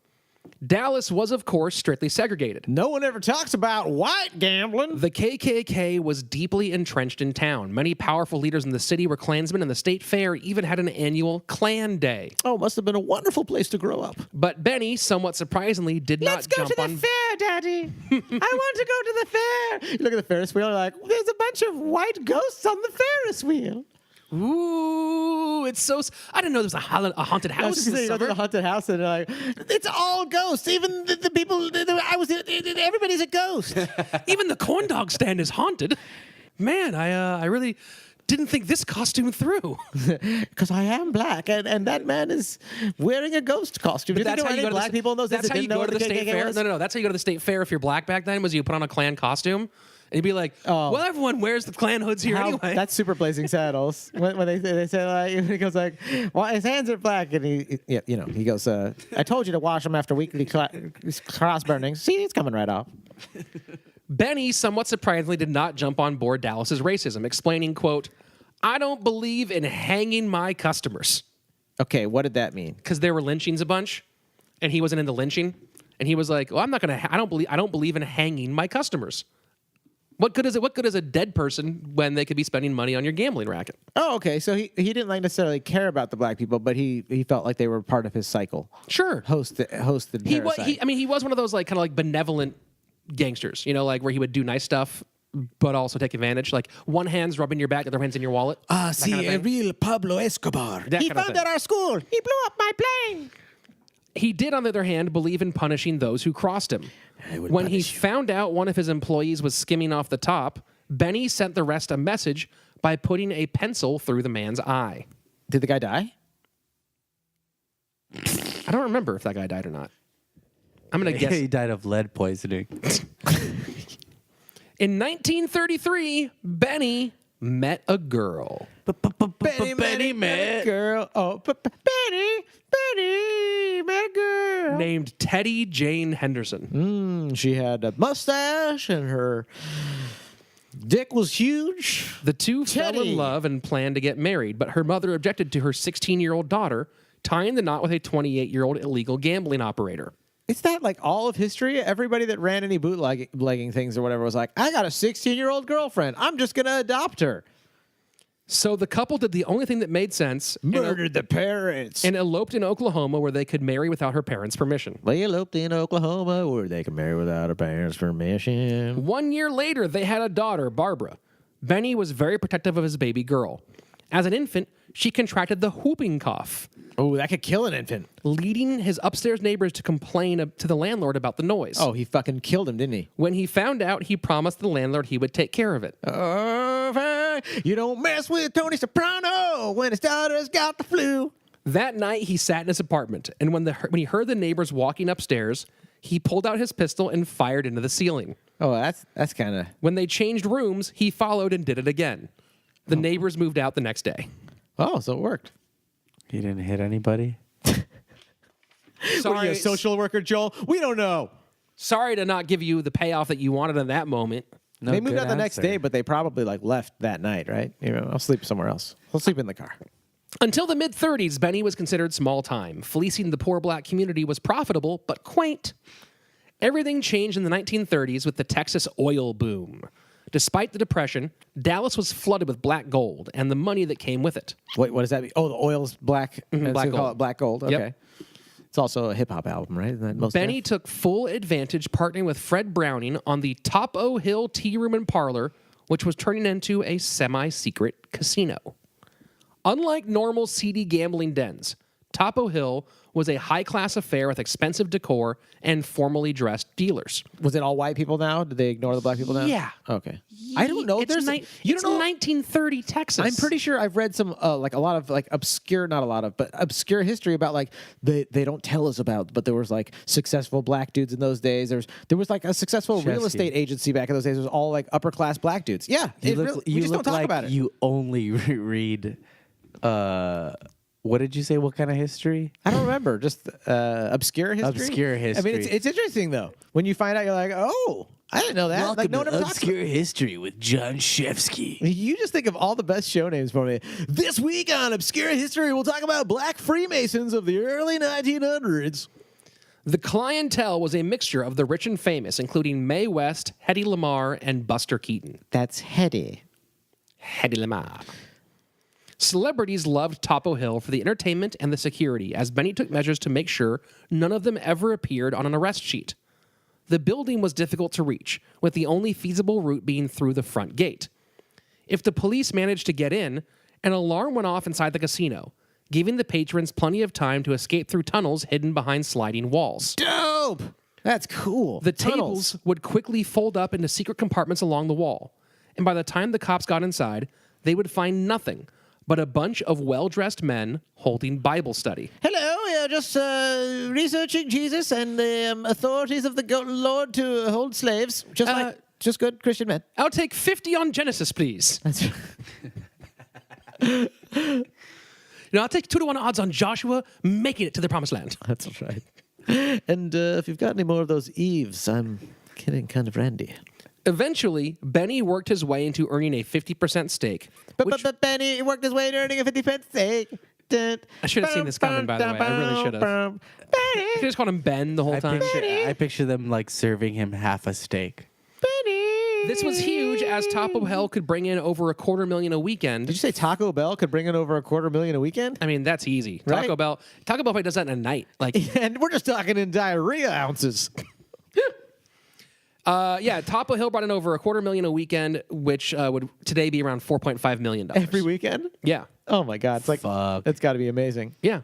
Dallas was, of course, strictly segregated. No one ever talks about white gambling. The KKK was deeply entrenched in town. Many powerful leaders in the city were Klansmen, and the state fair even had an annual Klan Day. Oh, must have been a wonderful place to grow up. But Benny, somewhat surprisingly, did not jump on. fair, Daddy. I want to go to the fair. You look at the Ferris wheel, you're like, there's a bunch of white ghosts on the Ferris wheel. Ooh, it's so. I didn't know there was a haunted I was house just in saying, the you go to the summer. haunted house and they're like, it's all ghosts. Even the people, everybody's a ghost. Even the corn dog stand is haunted. Man, I really didn't think this costume through. Because I am black, and that man is wearing a ghost costume. Did you know any black people in those days That's that how you didn't know go to what the the state KKK fair. was? No. That's how you go to the state fair if you're black back then. Was you put on a Klan costume? And you'd be like, well, everyone wears the Klan hoods here anyway. That's super Blazing Saddles. when they say like, he goes like, well, his hands are black, and he goes, I told you to wash them after weekly cross burnings. See, it's coming right off. Benny, somewhat surprisingly, did not jump on board Dallas's racism, explaining, quote, I don't believe in hanging my customers. Okay, what did that mean? Because there were lynchings a bunch, and he wasn't into lynching. And he was like, well, I'm not going to, I don't believe in hanging my customers. What good is it? What good is a dead person when they could be spending money on your gambling racket? Oh, okay. So he didn't like necessarily care about the black people, but he felt like they were part of his cycle. Sure. Host the parasite. He was one of those like kind of like benevolent gangsters, like where he would do nice stuff, but also take advantage. Like one hand's rubbing your back, the other hand's in your wallet. Ah, that kind of thing. real Pablo Escobar. That He kind of founded thing. our school. He blew up my plane. He did, on the other hand, believe in punishing those who crossed him. When he found out one of his employees was skimming off the top, Benny sent the rest a message by putting a pencil through the man's eye. Did the guy die? I don't remember if that guy died or not. I'm going to guess. He died of lead poisoning. In 1933, Benny met a girl. Benny met a girl. Oh, Benny met a girl. Named Teddy Jane Henderson. She had a mustache and her dick was huge. The two fell Teddy. in love and planned to get married, but her mother objected to her 16-year-old daughter tying the knot with a 28-year-old illegal gambling operator. Is that like all of history? Everybody that ran any bootlegging things or whatever was like, I got a 16-year-old girlfriend. I'm just going to adopt her. So the couple did the only thing that made sense Murdered the parents. and eloped in Oklahoma where they could marry without her parents' permission. They eloped in Oklahoma where they can marry without a parent's permission. 1 year later, they had a daughter, Barbara. Benny was very protective of his baby girl. As an infant, she contracted the whooping cough, Oh, that could kill an infant. leading his upstairs neighbors to complain to the landlord about the noise. Oh, he fucking killed him, didn't he? When he found out, he promised the landlord he would take care of it. You don't mess with Tony Soprano when his daughter's got the flu. That night, he sat in his apartment, and when he heard the neighbors walking upstairs, he pulled out his pistol and fired into the ceiling. Oh, that's kind of... When they changed rooms, he followed and did it again. The neighbors moved out the next day. Oh, so it worked. You didn't hit anybody? What are you, a social worker, Joel? We don't know. Sorry to not give you the payoff that you wanted in that moment. No, They moved good out the next answer. day, but they probably like left that night, right? I'll sleep somewhere else. I'll sleep in the car. Until the mid-30s, Benny was considered small time. Fleecing the poor black community was profitable, but quaint. Everything changed in the 1930s with the Texas oil boom. Despite the Depression, Dallas was flooded with black gold and the money that came with it. Wait, what does that mean? Oh, the oil's black. Black so they call gold. it black gold. Okay. Yep. It's also a hip hop album, right? Isn't that most Benny took full advantage partnering with Fred Browning on the Topo Hill Tea Room and Parlor, which was turning into a semi-secret casino. Unlike normal seedy gambling dens, Topo Hill was a high-class affair with expensive decor and formally dressed dealers. Was it all white people now? Did they ignore the black people now? Yeah. Okay. I don't know. It's There's you don't don't know know. 1930 Texas. I'm pretty sure I've read some like a lot of like obscure, not a lot of, but obscure history about like they don't tell us about, but there was like successful black dudes in those days. There was like a successful real Shefsky. estate agency back in those days. It was all like upper class black dudes. Yeah, we just don't talk like about it. you only read. What did you say? What kind of history? I don't remember. Just obscure history. Obscure I mean, history. it's interesting though. When you find out, you're like, oh, I didn't know that. Like no one ever talks about. history with John Shefsky. You just think of all the best show names for me. This week on Obscure History, we'll talk about black Freemasons of the early 1900s. The clientele was a mixture of the rich and famous, including Mae West, Hedy Lamarr, and Buster Keaton. That's heady. Hedy Lamarr. Celebrities loved Topo Hill for the entertainment and the security, as Benny took measures to make sure none of them ever appeared on an arrest sheet. The building was difficult to reach, with the only feasible route being through the front gate. If the police managed to get in, An alarm went off inside the casino, giving the patrons plenty of time to escape through tunnels hidden behind sliding walls. Dope. That's cool. The Tunnels. tables would quickly fold up into secret compartments along the wall, and by the time the cops got inside, they would find nothing but a bunch of well-dressed men holding Bible study. Hello, just researching Jesus and the authorities of the Lord to hold slaves. Just good Christian men. I'll take 50 on Genesis, please. That's I'll take 2-to-1 odds on Joshua making it to the promised land. That's right. And if you've got any more of those Eves, I'm getting kind of randy. Eventually, Benny worked his way into earning a 50% stake. But Benny worked his way to earning a 50% stake. I should have seen this coming, by the way. I really should have. I could just called him Ben the whole time. I picture them like serving him half a steak. This was huge, as Taco Bell could bring in over $250,000 a weekend. Did you say Taco Bell could bring in over $250,000 a weekend? I mean, that's easy. Right? Taco Bell probably does that in a night. Like, And we're just talking in diarrhea ounces. Taco Hill brought in over $250,000 a weekend, which would today be around $4.5 million. Every weekend? Yeah. Oh my God! It's like Fuck. It's got to be amazing. Yeah.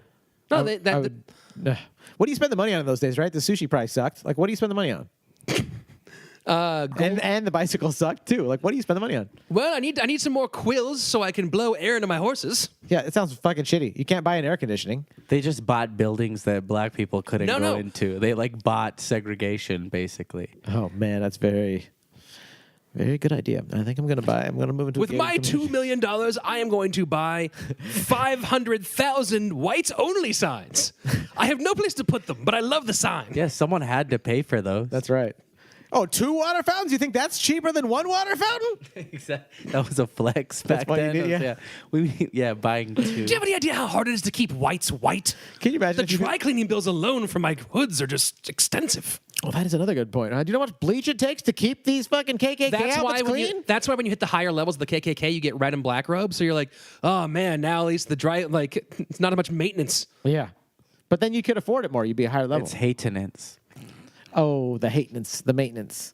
No, What do you spend the money on in those days? Right, the sushi price sucked. Like, what do you spend the money on? And the bicycle sucked too. Like, what do you spend the money on? well, I need some more quills so I can blow air into my horses. Yeah, it sounds fucking shitty. You can't buy an air conditioning. They just bought buildings that black people couldn't No, go no. into. They like bought segregation, basically. Oh man, that's very, very good idea. I think I'm gonna move into With a gated my community. $2 million, I am going to buy 500,000 whites-only signs. I have no place to put them, but I love the sign. Yeah, someone had to pay for those. That's right. Oh, 2 water fountains? You think that's cheaper than 1 water fountain? Exactly. That was a flex back why you then. did, yeah. Buying 2. Do you have any idea how hard it is to keep whites white? Can you imagine? The if you dry cleaning bills alone for my hoods are just extensive. Oh, that is another good point. Do you know how much bleach it takes to keep these fucking KKK outfits clean? That's why when you hit the higher levels of the KKK, you get red and black robes. So you're like, oh man, now at least the dry, like, it's not as much maintenance. Yeah. But then you could afford it more. You'd be a higher level. It's maintenance. Oh, the maintenance.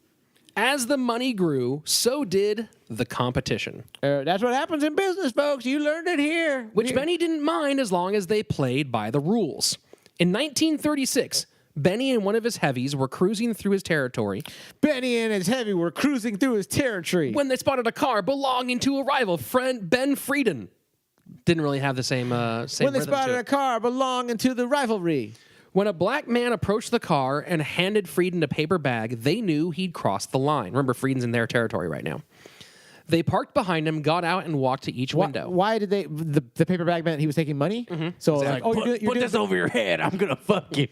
As the money grew, so did the competition. That's what happens in business, folks. You learned it here. Which Benny didn't mind as long as they played by the rules. In 1936, Benny and one of his heavies were cruising through his territory Benny and his heavy were cruising through his territory. when they spotted a car belonging to a rival, friend Ben Frieden. Didn't really have the same When they rhythm to spotted it. a car belonging to the rivalry. When a black man approached the car and handed Frieden a paper bag, they knew he'd crossed the line. Remember, Frieden's in their territory right now. They parked behind him, got out, and walked to each window. Why did they? The paper bag meant he was taking money. Mm-hmm. So like, oh, Put this over your head. I'm gonna fuck you.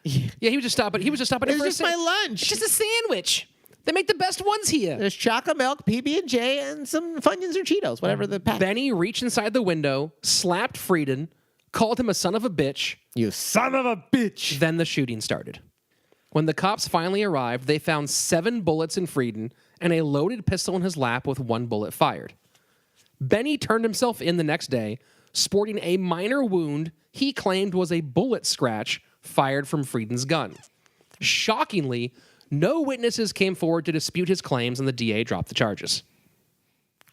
Yeah, he was just stopping. He was just stopping. It's for a just my lunch. It's just a sandwich. They make the best ones here. There's chocolate milk, PB&J, and some Funyuns or Cheetos, whatever the pack. Benny reached inside the window, slapped Frieden, called him a son of a bitch. You son of a bitch. Then the shooting started. When the cops finally arrived, they found 7 bullets in Frieden and a loaded pistol in his lap with 1 bullet fired. Benny turned himself in the next day, sporting a minor wound he claimed was a bullet scratch fired from Frieden's gun. Shockingly, no witnesses came forward to dispute his claims, and the DA dropped the charges.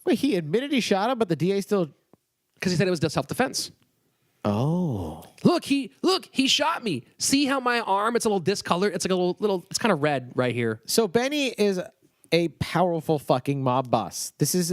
Wait, he admitted he shot him, but the DA still. Because he said it was self-defense. Oh. Look, he shot me. See how my arm, it's a little discolored. It's like a little, it's kind of red right here. So Benny is a powerful fucking mob boss. This is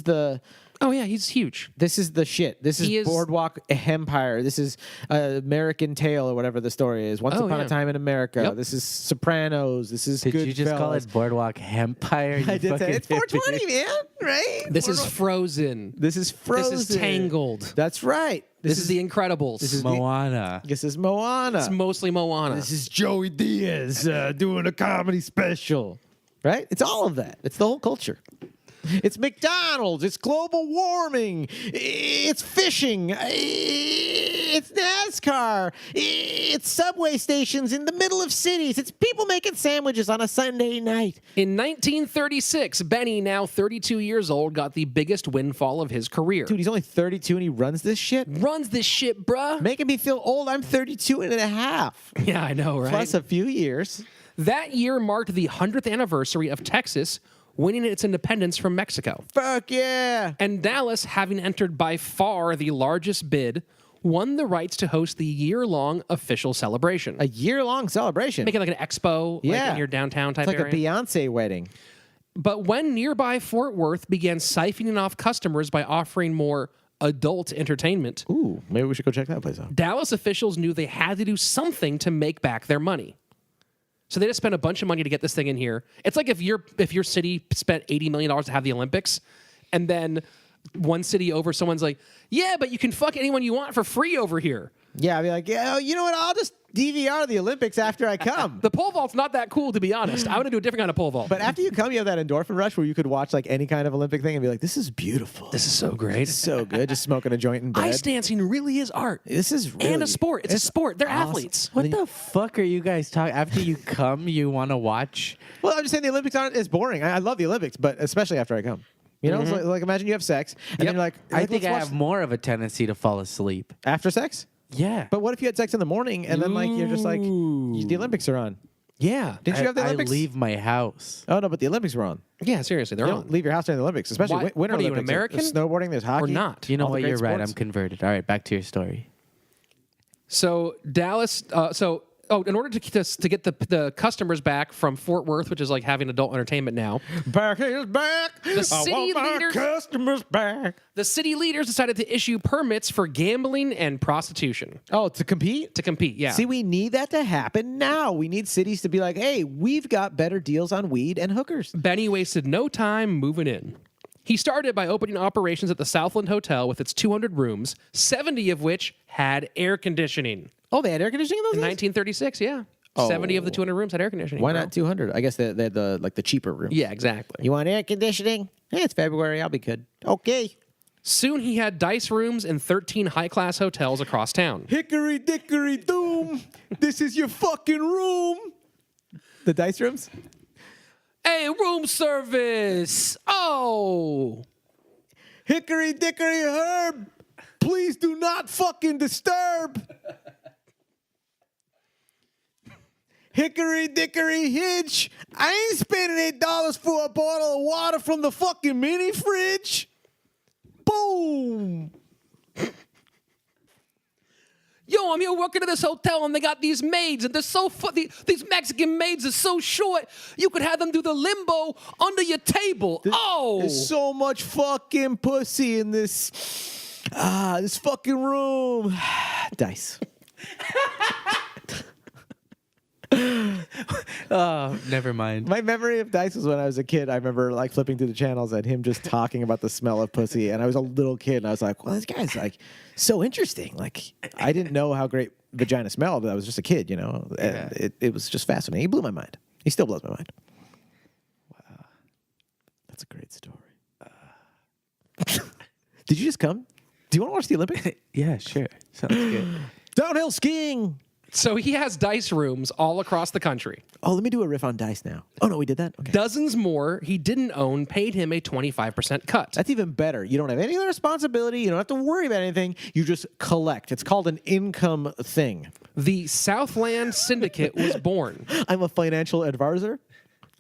the. Oh yeah, he's huge. This is the shit. This He is is- Boardwalk Empire. This is American Tale or whatever the story is. Once Oh, upon yeah. a time in America. Yep. This is Sopranos. This is Did you just call Goodfellas. it Boardwalk Empire? I did say it's 420, man. Right? This is Frozen. This is Frozen. This is Tangled. That's right. This is The Incredibles. This is Moana. This is Moana. It's mostly Moana. This is Joey Diaz doing a comedy special. Right? It's all of that. It's the whole culture. It's McDonald's. It's global warming. It's fishing. It's NASCAR. It's subway stations in the middle of cities. It's people making sandwiches on a Sunday night. In 1936, Benny, now 32 years old, got the biggest windfall of his career. Dude, he's only 32 and he runs this shit? Runs this shit, bruh. Making me feel old. I'm 32 and a half. Yeah, I know, right? Plus a few years. That year marked the 100th anniversary of Texas winning its independence from Mexico. Fuck yeah. And Dallas, having entered by far the largest bid, won the rights to host the year-long official celebration. A year-long celebration. Make it like an expo, like in your downtown type It's like area. a Beyonce wedding. But when nearby Fort Worth began siphoning off customers by offering more adult entertainment, Ooh, maybe we should go check that place out. Dallas officials knew they had to do something to make back their money. So they just spent a bunch of money to get this thing in here. It's like if your city spent $80 million to have the Olympics, and then one city over, someone's like, yeah, but you can fuck anyone you want for free over here. Yeah, I'd be like, yeah, you know what? I'll just DVR the Olympics after I come. The pole vault's not that cool, to be honest. I want to do a different kind of pole vault. But after you come, you have that endorphin rush where you could watch like any kind of Olympic thing and be like, this is beautiful. This is so great. so good. Just smoking a joint in bed. Ice dancing really is art. This is really, And a sport. It's a sport. They're awesome. athletes. What the fuck are you guys talking? After you come, you want to watch? Well, I'm just saying the Olympics aren't as boring. I love the Olympics, but especially after I come. You know, it's like imagine you have sex, and then you're like, I think let's I watch have more of a tendency to fall asleep. after sex. Yeah. But what if you had sex in the morning and then like you're just like the Olympics are on? Yeah. Didn't you have the I Olympics? leave my house. Oh no, but the Olympics were on. Yeah, seriously, they're You on. don't leave your house during the Olympics, especially Why- Winter what are you, an Olympics. American? There's snowboarding, there's hockey, Or not? You know all the what? great You're right. sports. I'm converted. All right, back to your story. So Dallas, in order to get the customers back from Fort Worth, which is like having adult entertainment now, Back is back. The city I want my leaders- customers back. the city leaders decided to issue permits for gambling and prostitution Oh, to compete? to compete. Yeah. See, we need that to happen now. We need cities to be like, hey, we've got better deals on weed and hookers. Benny wasted no time moving in. He started by opening operations at the Southland Hotel with its 200 rooms, 70 of which had air conditioning. Oh, they had air conditioning in those In days? 1936, yeah. 70 of the 200 rooms had air conditioning. Why bro. not 200? I guess they had the cheaper room. Yeah, exactly. You want air conditioning? Hey, it's February. I'll be good. Okay. Soon he had dice rooms in 13 high-class hotels across town. Hickory dickory doom. This is your fucking room. The dice rooms? Hey, room service! Oh! Hickory dickory herb. Please do not fucking disturb. Hickory dickory hitch. I ain't spending $8 for a bottle of water from the fucking mini fridge. Boom. Yo, I'm here working at this hotel, and they got these maids, and they're so these Mexican maids are so short, you could have them do the limbo under your table. There's so much fucking pussy in this fucking room. Dice. Oh, never mind. My memory of Dice was when I was a kid. I remember like flipping through the channels and him just talking about the smell of pussy. And I was a little kid, and I was like, well, this guy's like so interesting. Like, I didn't know how great vagina smelled. I was just a kid, you know, and it was just fascinating. He blew my mind. He still blows my mind. Wow. That's a great story. Did you just come? Do you want to watch the Olympics? Yeah, sure. Sounds good. Downhill skiing. So he has dice rooms all across the country. Oh, let me do a riff on Dice now. Oh, no, we did that? Okay. Dozens more he didn't own paid him a 25% cut. That's even better. You don't have any other responsibility. You don't have to worry about anything. You just collect. It's called an income thing. The Southland Syndicate was born. I'm a financial advisor,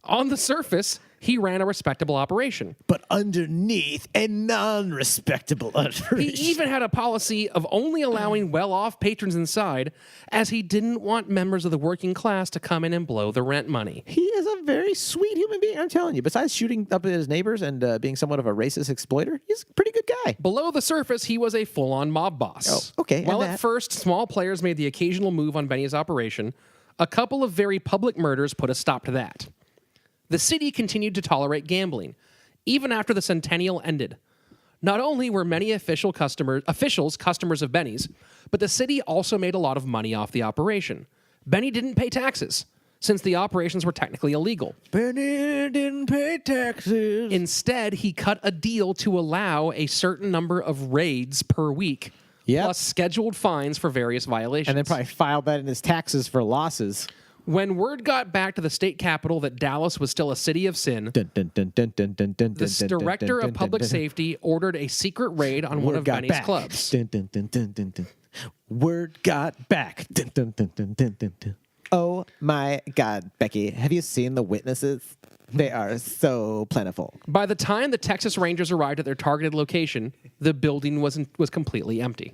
On the surface, he ran a respectable operation. but underneath a non-respectable He operation. even had a policy of only allowing well-off patrons inside, as he didn't want members of the working class to come in and blow the rent money. He is a very sweet human being, I'm telling you. Besides shooting up at his neighbors and being somewhat of a racist exploiter, he's a pretty good guy. Below the surface, he was a full-on mob boss. Oh, okay, and While at that- first, small players made the occasional move on Benny's operation, a couple of very public murders put a stop to that. The city continued to tolerate gambling, even after the centennial ended. Not only were many officials customers of Benny's, but the city also made a lot of money off the operation. Benny didn't pay taxes, since the operations were technically illegal. Benny didn't pay taxes. Instead, he cut a deal to allow a certain number of raids per week, Yep. plus scheduled fines for various violations. And then probably filed that in his taxes for losses. When word got back to the state capital that Dallas was still a city of sin, the director of public safety ordered a secret raid on one of Benny's clubs. Word got back. Oh my God, Becky, have you seen the witnesses? They are so plentiful. By the time the Texas Rangers arrived at their targeted location, the building was completely empty.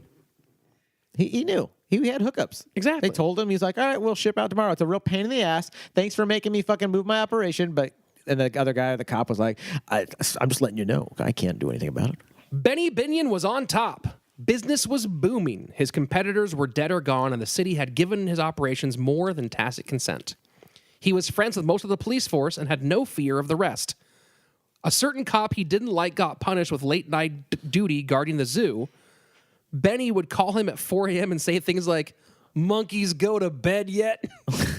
He knew. He had hookups. Exactly. They told him, he's like, all right, we'll ship out tomorrow. It's a real pain in the ass. Thanks for making me fucking move my operation. And the other guy, the cop, was like, I'm just letting you know. I can't do anything about it. Benny Binion was on top. Business was booming. His competitors were dead or gone, and the city had given his operations more than tacit consent. He was friends with most of the police force and had no fear of the rest. A certain cop he didn't like got punished with late-night duty guarding the zoo. Benny would call him at 4 a.m. and say things like, "Monkeys go to bed yet?"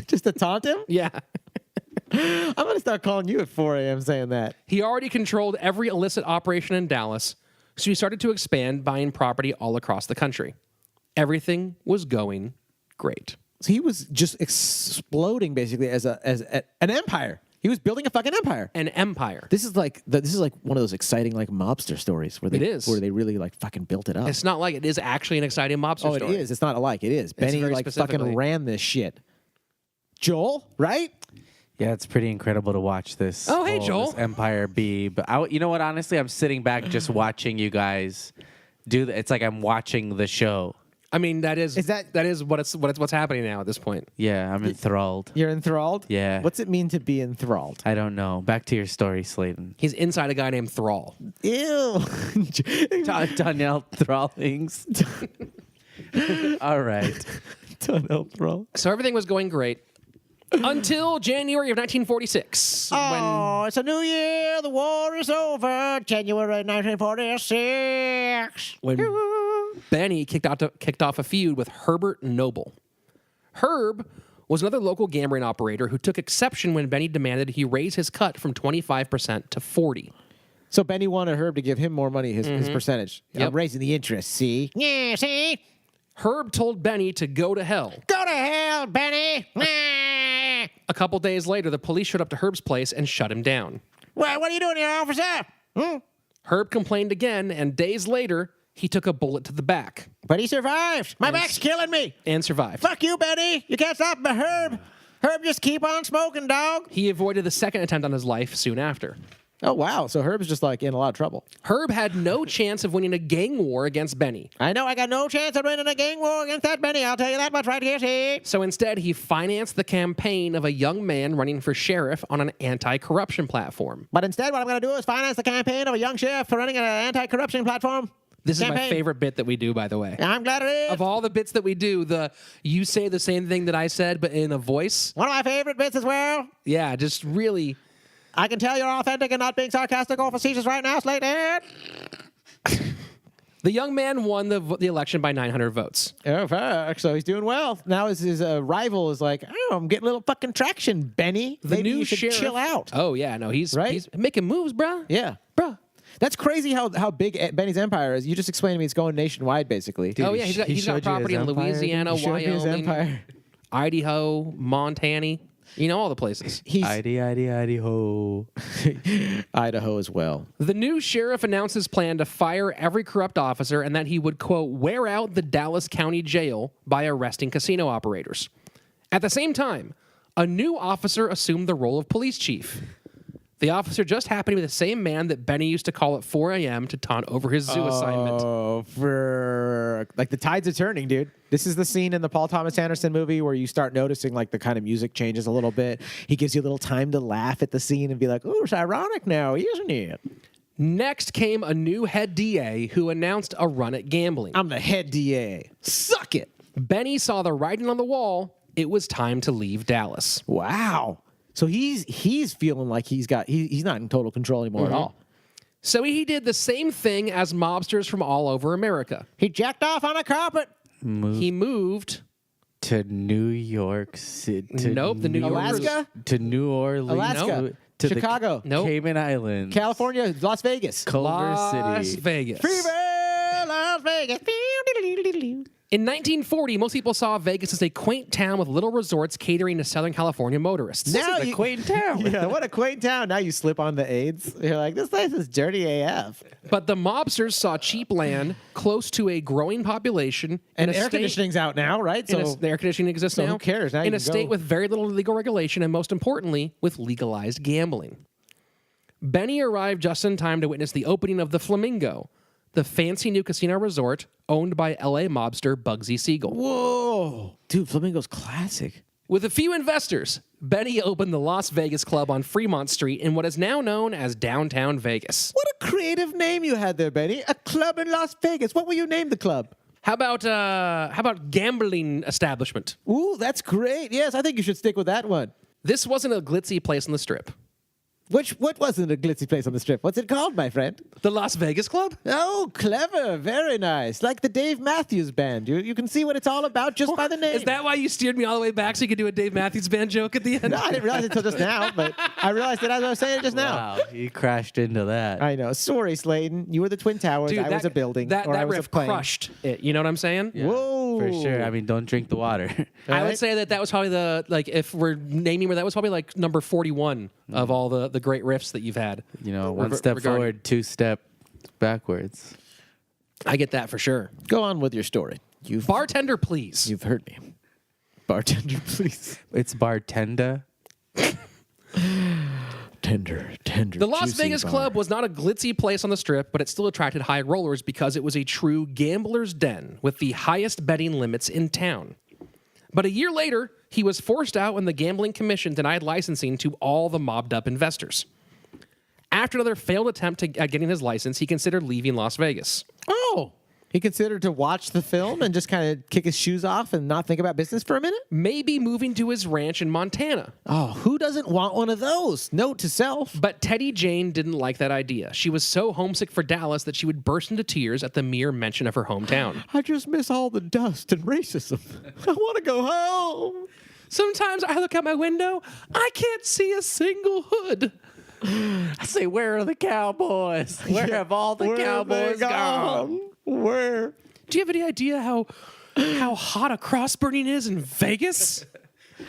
Just to taunt him? Yeah. I'm going to start calling you at 4 a.m. saying that. He already controlled every illicit operation in Dallas, so he started to expand, buying property all across the country. Everything was going great. So he was just exploding basically as an empire. He was building a fucking empire. An empire. This is like one of those exciting like mobster stories where they really like fucking built it up. It's not like it is actually an exciting mobster story. It is. It's not alike. It is. Benny very like specifically. fucking ran this shit. Joel, right? Yeah, it's pretty incredible to watch this. Oh, hey, Joel. This empire be. But you know what? Honestly, I'm sitting back just watching you guys do. It's like I'm watching the show. I mean, that is what's happening now at this point. Yeah, I'm enthralled. You're enthralled? Yeah. What's it mean to be enthralled? I don't know. Back to your story, Slaton. He's inside a guy named Thrall. Ew. Donnell Thrallings. All right. Tunnel Thrall. So everything was going great until January of 1946. Oh, it's a new year. The war is over. January 1946. When Benny kicked off a feud with Herbert Noble. Herb was another local gambling operator who took exception when Benny demanded he raise his cut from 25% to 40%. So Benny wanted Herb to give him more money, his percentage. Yep. I'm raising the interest, see? Yeah, see? Herb told Benny to go to hell. Go to hell, Benny! A couple days later, the police showed up to Herb's place and shut him down. Well, what are you doing here, officer? Herb complained again, and days later, he took a bullet to the back But he survived. My back's killing me. and survived. Fuck you, Benny. You can't stop me, Herb. Herb, just keep on smoking, dog. He avoided the second attempt on his life soon after. Oh, wow. So Herb's just like in a lot of trouble. Herb had no chance of winning a gang war against Benny. I know I got no chance of winning a gang war against that Benny. I'll tell you that much right here, see? So instead, he financed the campaign of a young man running for sheriff on an anti-corruption platform. But instead, what I'm going to do is finance the campaign of a young sheriff for running an anti-corruption platform. This is my Campaign. favorite bit that we do, by the way. I'm glad it is. Of all the bits that we do, you say the same thing that I said, but in a voice. One of my favorite bits as well. Yeah, just really. I can tell you're authentic and not being sarcastic or facetious right now, Slaton. The young man won the election by 900 votes. Oh, fuck. So he's doing well. Now his rival is like, oh, I'm getting a little fucking traction, Benny. The Maybe new you should sheriff. chill out. Oh yeah, no, he's Right? making moves, bruh. Yeah. Bruh. That's crazy how big Benny's empire is. You just explained to me it's going nationwide, basically. Oh yeah, he's got he showed you property his in empire? Louisiana, He showed me his Wyoming, empire. Idaho, Montana. You know all the places. He's Idaho. Idaho as well. The new sheriff announced his plan to fire every corrupt officer and that he would, quote, wear out the Dallas County Jail by arresting casino operators. At the same time, a new officer assumed the role of police chief. The officer just happened to be the same man that Benny used to call at 4 a.m. to taunt over his zoo assignment. Oh, for like the tides are turning, dude. This is the scene in the Paul Thomas Anderson movie where you start noticing like the kind of music changes a little bit. He gives you a little time to laugh at the scene and be like, "Oh, it's ironic now, isn't it?" Next came a new head DA who announced a run at gambling. I'm the head DA. Suck it. Benny saw the writing on the wall. It was time to leave Dallas. Wow. So he's feeling like he's not in total control anymore at all. So he did the same thing as mobsters from all over America. He jacked off on a carpet. He moved To New York City. Nope, the New Yorkers. Alaska, To New Orleans. Alaska, No. To Chicago, the Nope. Cayman Islands. California, Las Vegas. Culver Las City. Vegas. Fever, Las Vegas. In 1940, most people saw Vegas as a quaint town with little resorts catering to Southern California motorists. Now a quaint town. Yeah, what a quaint town. Now you slip on the AIDS. You're like, this place is dirty AF. But the mobsters saw cheap land close to a growing population. And in a air state- conditioning's out now, right? the air conditioning exists so now. who cares? Now in you a can state go. with very little legal regulation and, most importantly, with legalized gambling. Benny arrived just in time to witness the opening of the Flamingo, the fancy new casino resort owned by L.A. mobster Bugsy Siegel. Whoa. Dude, Flamingo's classic. With a few investors, Benny opened the Las Vegas Club on Fremont Street in what is now known as downtown Vegas. What a creative name you had there, Benny. A club in Las Vegas. What will you name the club? How about gambling establishment? Ooh, that's great. Yes, I think you should stick with that one. This wasn't a glitzy place on the Strip. What wasn't a glitzy place on the Strip? What's it called, my friend? The Las Vegas Club? Oh, clever. Very nice. Like the Dave Matthews Band. You can see what it's all about just by the name. Is that why you steered me all the way back so you could do a Dave Matthews Band joke at the end? No, I didn't realize it until just now, but I realized it as I was saying it just now. Wow, you crashed into that. I know. Sorry, Slaton. You were the Twin Towers. Dude, I was a building. That or I was riff a plane. crushed it. You know what I'm saying? Yeah, Whoa. For sure. I mean, don't drink the water. I would Right? say that was probably if we're naming where that was probably like number 41 of all the great riffs that you've had. You know, one step regarding- forward, 2 step backwards. I get that for sure. Go on with your story. Bartender, please. You've heard me. Bartender, please. It's bartender. Tender. The Las juicy Vegas bar. Club was not a glitzy place on the Strip, but it still attracted high rollers because it was a true gambler's den with the highest betting limits in town. But a year later, he was forced out when the Gambling Commission denied licensing to all the mobbed up investors. After another failed attempt at getting his license, he considered leaving Las Vegas. Oh. He considered to watch the film and just kind of kick his shoes off and not think about business for a minute? Maybe moving to his ranch in Montana. Oh, who doesn't want one of those? Note to self. But Teddy Jane didn't like that idea. She was so homesick for Dallas that she would burst into tears at the mere mention of her hometown. I just miss all the dust and racism. I want to go home. Sometimes I look out my window, I can't see a single hood. I say, where are the Cowboys? Where have all the Where have they Cowboys gone? Where? Do you have any idea how hot a cross burning is in Vegas?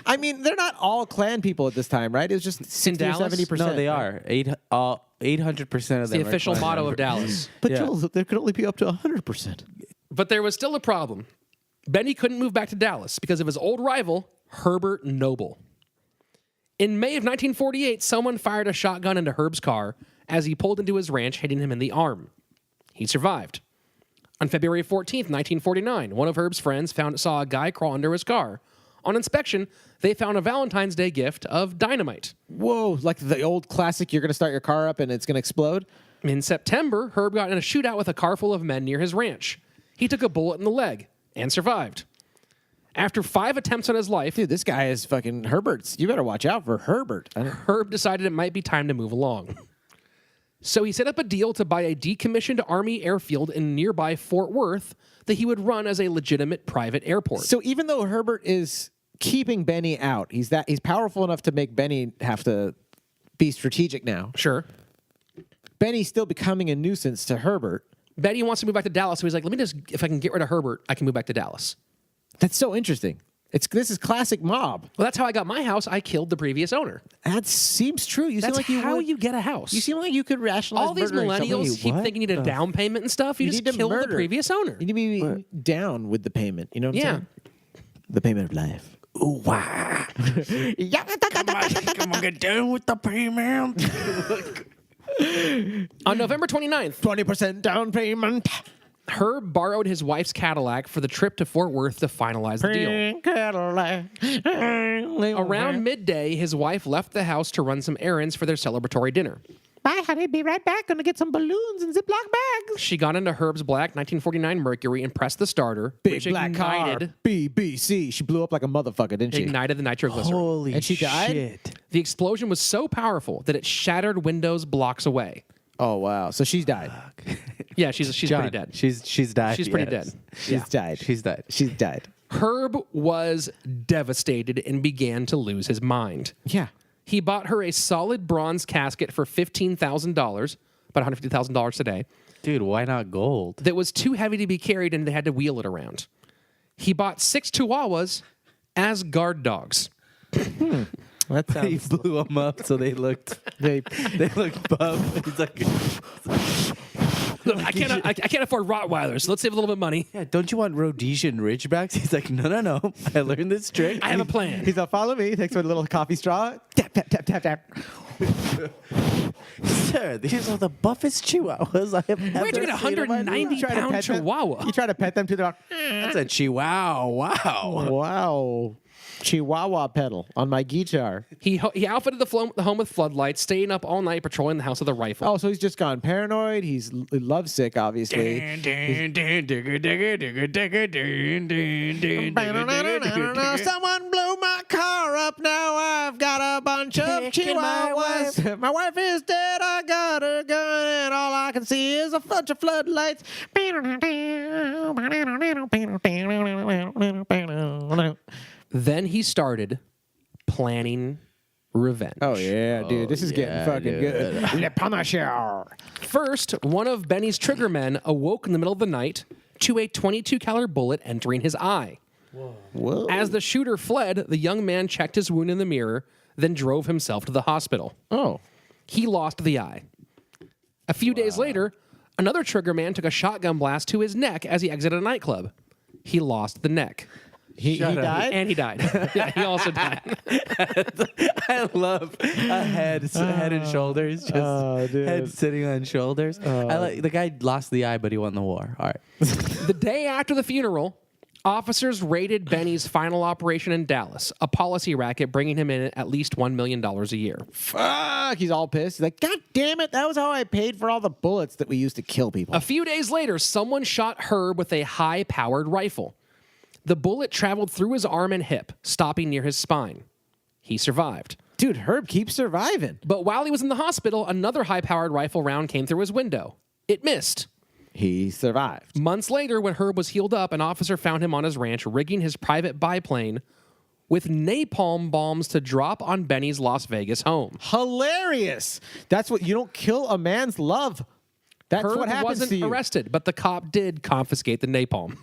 I mean, they're not all Klan people at this time, right? It was just 60 or Dallas? 70%. No, they are. 800% of them. The are official Klan motto of members. Dallas. But Yeah. Joel, there could only be up to 100%. But there was still a problem. Benny couldn't move back to Dallas because of his old rival, Herbert Noble. In May of 1948, someone fired a shotgun into Herb's car as he pulled into his ranch, hitting him in the arm. He survived. On February 14th, 1949, one of Herb's friends saw a guy crawl under his car. On inspection, they found a Valentine's Day gift of dynamite. Whoa, like the old classic, you're going to start your car up and it's going to explode? In September, Herb got in a shootout with a car full of men near his ranch. He took a bullet in the leg and survived. After 5 attempts on his life, Dude, this guy is fucking Herbert's. You better watch out for Herbert. Herb decided it might be time to move along. So he set up a deal to buy a decommissioned Army airfield in nearby Fort Worth that he would run as a legitimate private airport. So even though Herbert is keeping Benny out, he's powerful enough to make Benny have to be strategic now. Sure. Benny's still becoming a nuisance to Herbert. Betty wants to move back to Dallas, so he's like, if I can get rid of Herbert, I can move back to Dallas. That's so interesting. This is classic mob. Well, that's how I got my house. I killed the previous owner. That seems true. You That's seem like you how would. you get a house. You seem like you could rationalize. all these murdering somebody. millennials keep What? thinking you need a down payment and stuff. You, just need to kill the murder. previous owner. You need to be down with the payment. You know what I'm Yeah. saying? The payment of life. Ooh, wow. Come on, get down with the payment. On November 29th, 20% down payment. Herb borrowed his wife's Cadillac for the trip to Fort Worth to finalize the deal. Around midday, his wife left the house to run some errands for their celebratory dinner. Bye, honey. Be right back. Gonna get some balloons and Ziploc bags. She got into Herb's black 1949 Mercury and pressed the starter, which ignited BBC. She blew up like a motherfucker, didn't she? ignited the nitroglycerin. Holy And she died? shit. The explosion was so powerful that it shattered windows blocks away. Oh, wow. So she's died. Yeah, she's John, pretty dead. She's died. She's pretty yes. dead. She's died. She's died. She's died. Herb was devastated and began to lose his mind. Yeah. He bought her a solid bronze casket for $15,000, about $150,000 today, Dude, why not gold? that was too heavy to be carried and they had to wheel it around. He bought 6 chihuahuas as guard dogs. That He sounds. blew them up so they looked They, looked buff. He's like, Look, I can't afford Rottweilers, so let's save a little bit of money. yeah, don't you want Rhodesian Ridgebacks? He's like, no. I learned this trick. I have a plan. he's like, follow me. He takes a little coffee straw. Tap, tap, tap, tap, tap. Sir, these are the buffest chihuahuas I have ever Where'd you get a seen in my life. 190-pound chihuahua? You try to pet them to the. That's a chihuahua. Wow. Wow. Chihuahua pedal on my guitar. He outfitted the home with floodlights, staying up all night patrolling the house with a rifle. Oh, so he's just gone paranoid. He's lovesick, obviously. Someone blew my car up. Now I've got a bunch of chihuahuas. My wife is dead. I got a gun, and all I can see is a bunch of floodlights. Then he started planning revenge. Oh yeah, dude, this is getting fucking good. Le Punisher. First, one of Benny's triggermen awoke in the middle of the night to a 22 caliber bullet entering his eye. Whoa. As the shooter fled, the young man checked his wound in the mirror, then drove himself to the hospital. Oh. He lost the eye. A few days later, another triggerman took a shotgun blast to his neck as he exited a nightclub. He lost the neck. He died? And he died. Yeah, he also died. I love a head and shoulders. Just dude. head sitting on shoulders. I like the guy lost the eye, but he won the war. All right. The day after the funeral, officers raided Benny's final operation in Dallas, a policy racket bringing him in at least $1 million a year. Fuck. He's all pissed. He's like, God damn it. That was how I paid for all the bullets that we used to kill people. A few days later, someone shot Herb with a high-powered rifle. The bullet traveled through his arm and hip, stopping near his spine. He survived. Dude, Herb keeps surviving. But while he was in the hospital, another high-powered rifle round came through his window. It missed. He survived. Months later, when Herb was healed up, an officer found him on his ranch rigging his private biplane with napalm bombs to drop on Benny's Las Vegas home. Hilarious. That's what you don't kill a man's love. That's Herb what happens wasn't to you. arrested, but the cop did confiscate the napalm.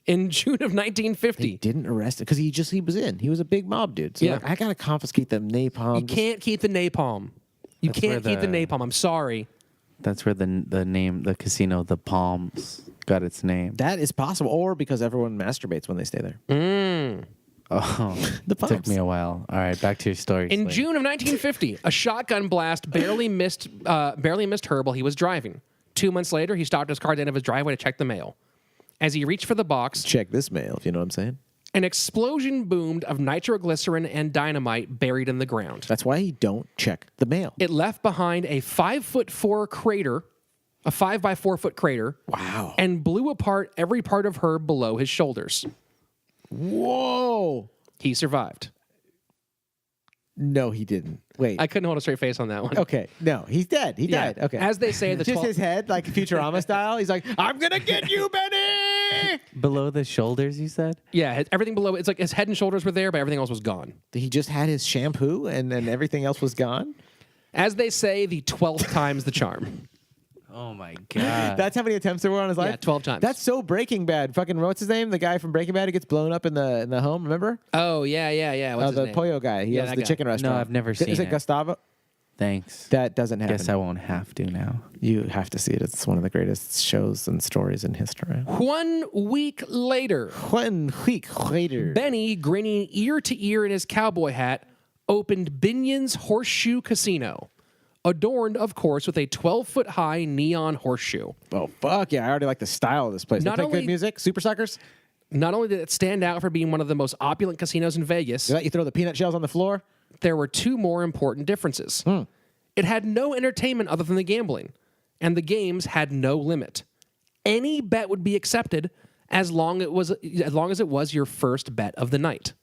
In June of 1950. They didn't arrest him because he was in. He was a big mob dude. So Yeah. like, I gotta confiscate them napalm. You can't keep the napalm. You can't keep the napalm. I'm sorry. That's where the name, the casino, the Palms, got its name. That is possible, or because everyone masturbates when they stay there. Oh, The took Palms. me a while. All right, back to your story. In Slade. June of 1950, a shotgun blast barely missed Herb while he was driving. 2 months later, he stopped his car at the end of his driveway to check the mail. As he reached for the box, Check this mail, if you know what I'm saying. an explosion boomed of nitroglycerin and dynamite buried in the ground. That's why you don't check the mail. It left behind a 5'4" crater, a 5x4 foot crater. Wow. And blew apart every part of Herb below his shoulders. Whoa. He survived. No, he didn't. Wait. I couldn't hold a straight face on that one. Okay. No, he's dead. He Yeah. died. Okay. As they say, the just 12 his head, like Futurama style. He's like, I'm gonna get you, Benny. below the shoulders, you said? Yeah, everything below. It's like his head and shoulders were there, but everything else was gone. He just had his shampoo, and then everything else was gone. As they say, the 12th time's the charm. Oh my god. That's how many attempts there were on his life. Yeah, 12 times. That's so Breaking Bad. Fucking what's his name? The guy from Breaking Bad who gets blown up in the home. Remember? Oh yeah. What's his The name? pollo guy. He Yeah, owns that the guy. chicken restaurant. I've never Is seen it it. Gustavo? Thanks. That doesn't happen. Guess I won't have to now. You have to see it. It's one of the greatest shows and stories in history. 1 week later, 1 week later. Benny, grinning ear to ear in his cowboy hat, opened Binion's Horseshoe Casino, adorned, of course, with a 12-foot-high neon horseshoe. Oh, fuck yeah. I already like the style of this place. Not They play only- good music. Super Suckers. Not only did it stand out for being one of the most opulent casinos in Vegas, They let you throw the peanut shells on the floor. there were 2 more important differences. It had no entertainment other than the gambling, and the games had no limit. Any bet would be accepted as long as it was your first bet of the night.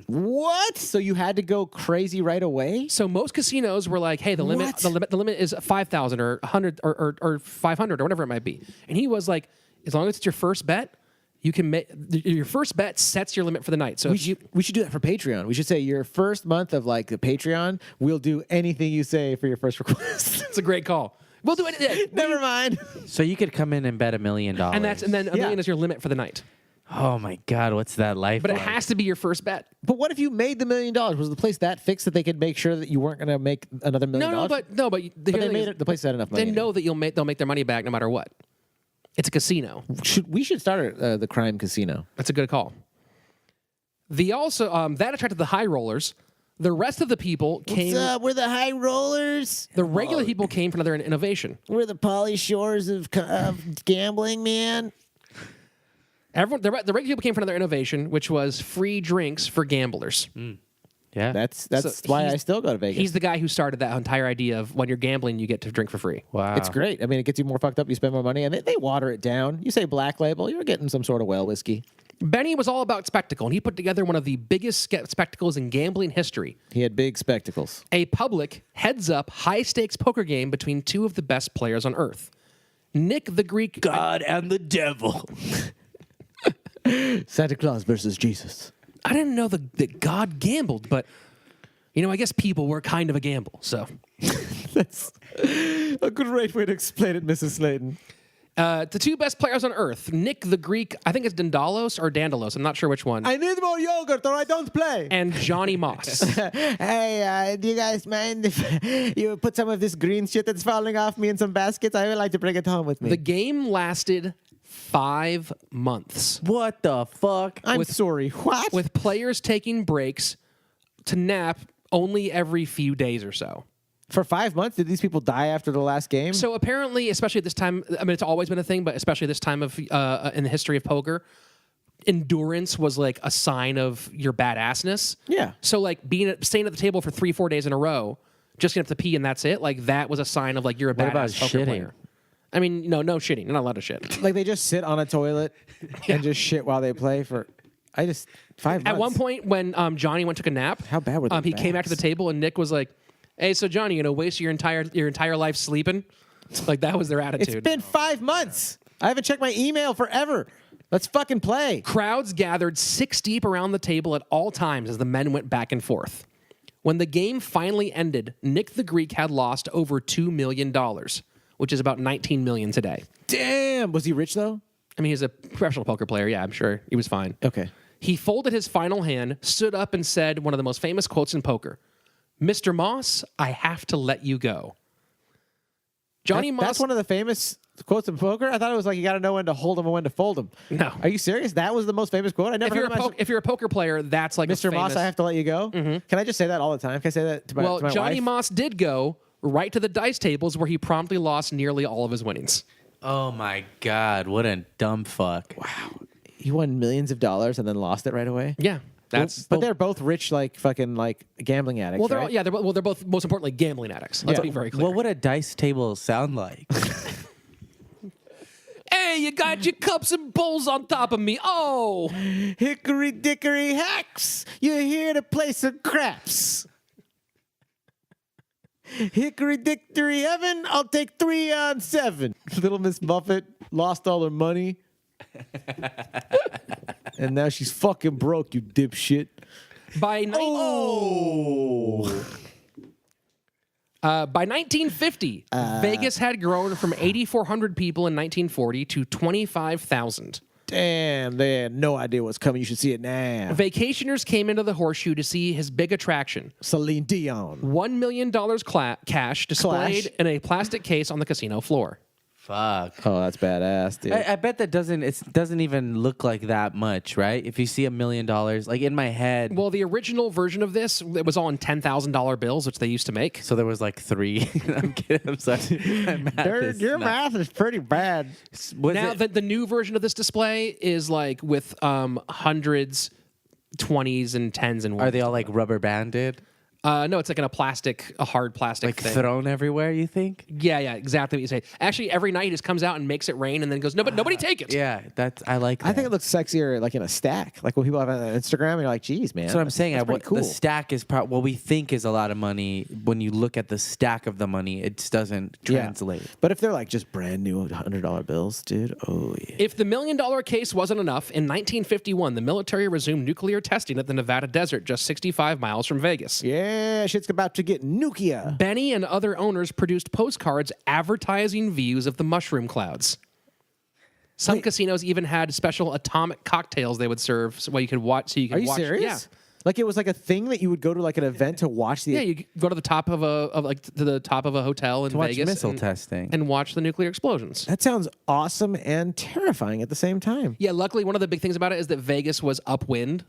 What? So you had to go crazy right away? So most casinos were like, "Hey, the limit What? the limit is 5,000 or 100 or 500 or whatever it might be." And he was like, "As long as it's your first bet, you can make your first bet sets your limit for the night." So We if you should do that for Patreon. We should say your first month of like the Patreon, we'll do anything you say for your first request. it's a great call. We'll do it. Never mind. So you could come in and bet $1 million. And then $1 million is your limit for the night. Oh my God, what's that life? But it like? has to be your first bet. But what if you made the $1 million? Was the place that fixed that they could make sure that you weren't going to make another $1 million? But But they made it. The place had enough money. They know that they'll make their money back no matter what. It's a casino. We should start the crime casino. That's a good call. That attracted the high rollers. The rest of the people came. What's up? We're the high rollers. The regular people came for another innovation. We're the Polly Shores of gambling, man. The regular people came for another innovation, which was free drinks for gamblers. Yeah. That's So why he's- I still go to Vegas. He's the guy who started that entire idea of when you're gambling, you get to drink for free. Wow. It's great. I mean, it gets you more fucked up. You spend more money, and they water it down. You say Black Label, you're getting some sort of whale whiskey. Benny was all about spectacle, and he put together one of the biggest spectacles in gambling history. He had big spectacles. A public, heads-up, high-stakes poker game between two of the best players on Earth. Nick the Greek... God and the devil. Santa Claus versus Jesus. I didn't know that God gambled, but, I guess people were kind of a gamble, so... That's a great way to explain it, Mrs. Slaton. The two best players on Earth, Nick the Greek, I think it's Dandalos, I'm not sure which one, I need more yogurt or I don't play. and Johnny Moss. Hey, do you guys mind if you put some of this green shit that's falling off me in some baskets? I would like to bring it home with me. The game lasted 5 months, What the fuck? I'm sorry. What? with players taking breaks to nap only every few days or so. For 5 months, did these people die after the last game? So apparently, especially at this time, I mean, it's always been a thing, but especially this time of in the history of poker, endurance was like a sign of your badassness. Yeah. So like staying at the table for 3-4 days in a row, just getting up to pee and that's it. Like that was a sign of like you're a What about badass poker shitting? player. I mean, no shitting. You're not allowed to shit. Like they just sit on a toilet and just shit while they play for. 5 months. At one point, when Johnny went took a nap, How bad were their he came back to the backs? table and Nick was like, "Hey, so Johnny, you gonna waste your entire life sleeping?" Like that was their attitude. It's been 5 months. I haven't checked my email forever. Let's fucking play. Crowds gathered 6 deep around the table at all times as the men went back and forth. When the game finally ended, Nick the Greek had lost over $2 million, which is about $19 million today. Damn. Was he rich though? I mean, he's a professional poker player. Yeah, I'm sure he was fine. Okay. He folded his final hand, stood up, and said one of the most famous quotes in poker: "Mr. Moss, I have to let you go." Johnny Moss. That's one of the famous quotes in poker. I thought it was like you got to know when to hold them and when to fold them. No. Are you serious? That was the most famous quote. I never heard if you're a poker player, that's like Mr. a famous... Moss, I have to let you go. Can I just say that all the time? Can I say that to my, Well, to my Johnny wife? Moss did go right to the dice tables where he promptly lost nearly all of his winnings. Oh my God, what a dumb fuck. He won millions of dollars and then lost it right away. Yeah, that's. But they're both rich, like fucking like gambling addicts. well, they're right? they're both most importantly gambling addicts. Let's Yeah. be very clear. What would a dice table sound like? Hey, you got your cups and bowls on top of me. Oh, Hickory dickory hacks, you're here to play some craps. Hickory dickory heaven, I'll take 3 on 7. Little Miss Muffet lost all her money. And now she's fucking broke, you dipshit. by 1950, Vegas had grown from 8,400 people in 1940 to 25,000. Damn, they had no idea what's coming. You should see it now. Vacationers came into the Horseshoe to see his big attraction: Celine Dion. $1 million cash displayed in a plastic case on the casino floor. Fuck. Oh, that's badass, dude. I bet that doesn't even look like that much, right? If you see $1 million, like in my head. Well, the original version of this, it was all in $10,000 bills, which they used to make. So there was like 3. I'm kidding. I'm sorry. My math Your not- math is pretty bad. Was Now, it- the new version of this display is like with hundreds, 20s, and 10s and 1s. Are they all like rubber banded? No, it's like in a hard plastic Like thing. thrown everywhere, you think? Yeah, exactly what you say. Actually, every night he just comes out and makes it rain and then goes, no, but nobody take it. Yeah, I like that. I think it looks sexier like in a stack. Like when people have it on Instagram, and you're like, geez, man. That's what I'm saying. That's pretty cool. The stack is what we think is a lot of money. When you look at the stack of the money, it just doesn't Yeah. translate. But if they're like just brand new $100 bills, dude, oh yeah. If the $1 million case wasn't enough, in 1951, the military resumed nuclear testing at the Nevada desert just 65 miles from Vegas. Yeah. shit's about to get nukia. Benny and other owners produced postcards advertising views of the mushroom clouds. Some casinos even had special atomic cocktails they would serve so you could watch. Are you serious? Yeah. Like it was like a thing that you would go to like an event to watch the. Yeah, you go to the top of the top of a hotel in watch Vegas missile testing. and watch the nuclear explosions. That sounds awesome and terrifying at the same time. Yeah, luckily one of the big things about it is that Vegas was upwind.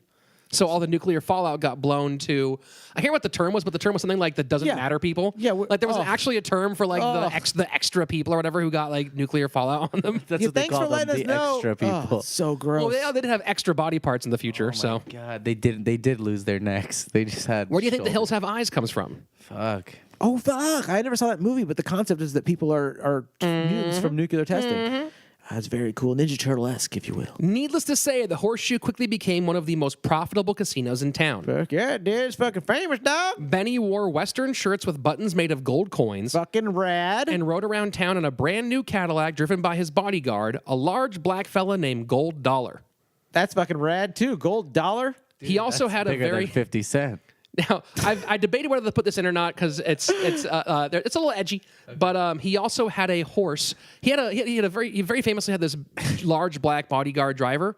So all the nuclear fallout got blown to. I hear what the term was, but the term was something like the doesn't matter people. Yeah, like there was actually a term for like the extra people or whatever who got like nuclear fallout on them. That's what they Thanks call for letting them, us the know. extra people. So gross. Well, they didn't have extra body parts in the future. So God, they did lose their necks. They just had. where do you think the shoulders. hills have eyes comes from? Fuck. Oh fuck! I never saw that movie, but the concept is that people are mutants from nuclear testing. That's very cool, Ninja Turtle-esque, if you will. Needless to say, the Horseshoe quickly became one of the most profitable casinos in town. Fuck yeah, dude, it's fucking famous, dog. Benny wore Western shirts with buttons made of gold coins Fucking rad. and rode around town in a brand new Cadillac driven by his bodyguard, a large black fella named Gold Dollar. That's fucking rad too. Gold dollar. He also had a Bigger very than 50 Cent. now. I debated whether to put this in or not because it's a little edgy. But he also had a horse. He very famously had this large black bodyguard driver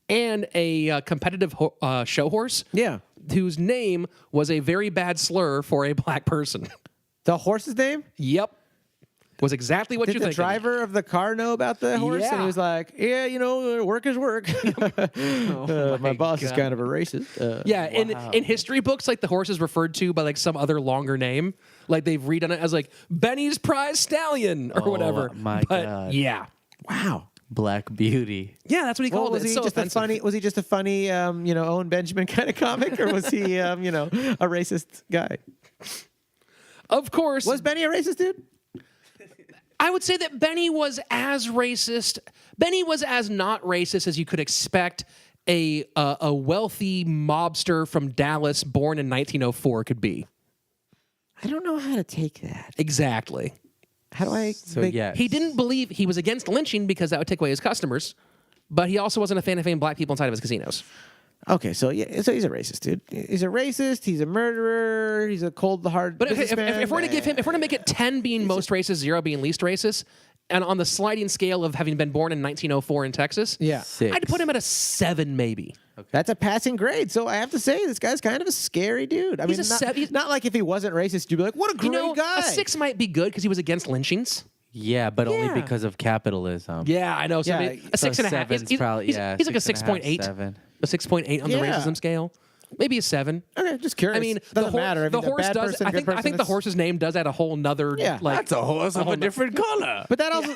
and a competitive show horse. Yeah. Whose name was a very bad slur for a black person. The horse's name? Yep. Was exactly what Did you the think. driver of the car know about the horse? And Yeah. he was like, yeah, work is work. My boss is kind of a racist. Yeah, in history books, like the horse is referred to by like some other longer name. Like they've redone it as like Benny's prize stallion or whatever. My God. Yeah. Wow. Black Beauty. Yeah, that's what he called Was it. he It's so just a offensive. funny? Was he just a funny, Owen Benjamin kind of comic, or was he, a racist guy? Of course. Was Benny a racist dude? I would say that Benny was as racist. Benny was as not racist as you could expect a wealthy mobster from Dallas born in 1904 could be. I don't know how to take that. Exactly. How do I? So, yes. He didn't believe he was against lynching because that would take away his customers, but he also wasn't a fan of having black people inside of his casinos. Okay, so he's a racist dude. He's a racist. He's a murderer. He's a cold-hearted But if businessman. we're going to make it 10 being most racist, 0 being least racist, and on the sliding scale of having been born in 1904 in Texas, Yeah. 6. I'd put him at a 7 maybe. That's a passing grade. So I have to say, this guy's kind of a scary dude. I mean, a seven- not like if he wasn't racist, you'd be like, what a great guy. A 6 might be good because he was against lynchings. Yeah, but Yeah. only because of capitalism. Yeah, I know. So Yeah, maybe a So 6.5. seven's He's probably, he's like a 6.5, 6.8. 7. A 6.8 on the Yeah. racism scale. Maybe a 7. Okay, just curious. I mean, doesn't matter. the If he's a horse bad does. person, I good think person, the it's- horse's name does add a whole nother. Yeah. like, a horse of a different color. But that also,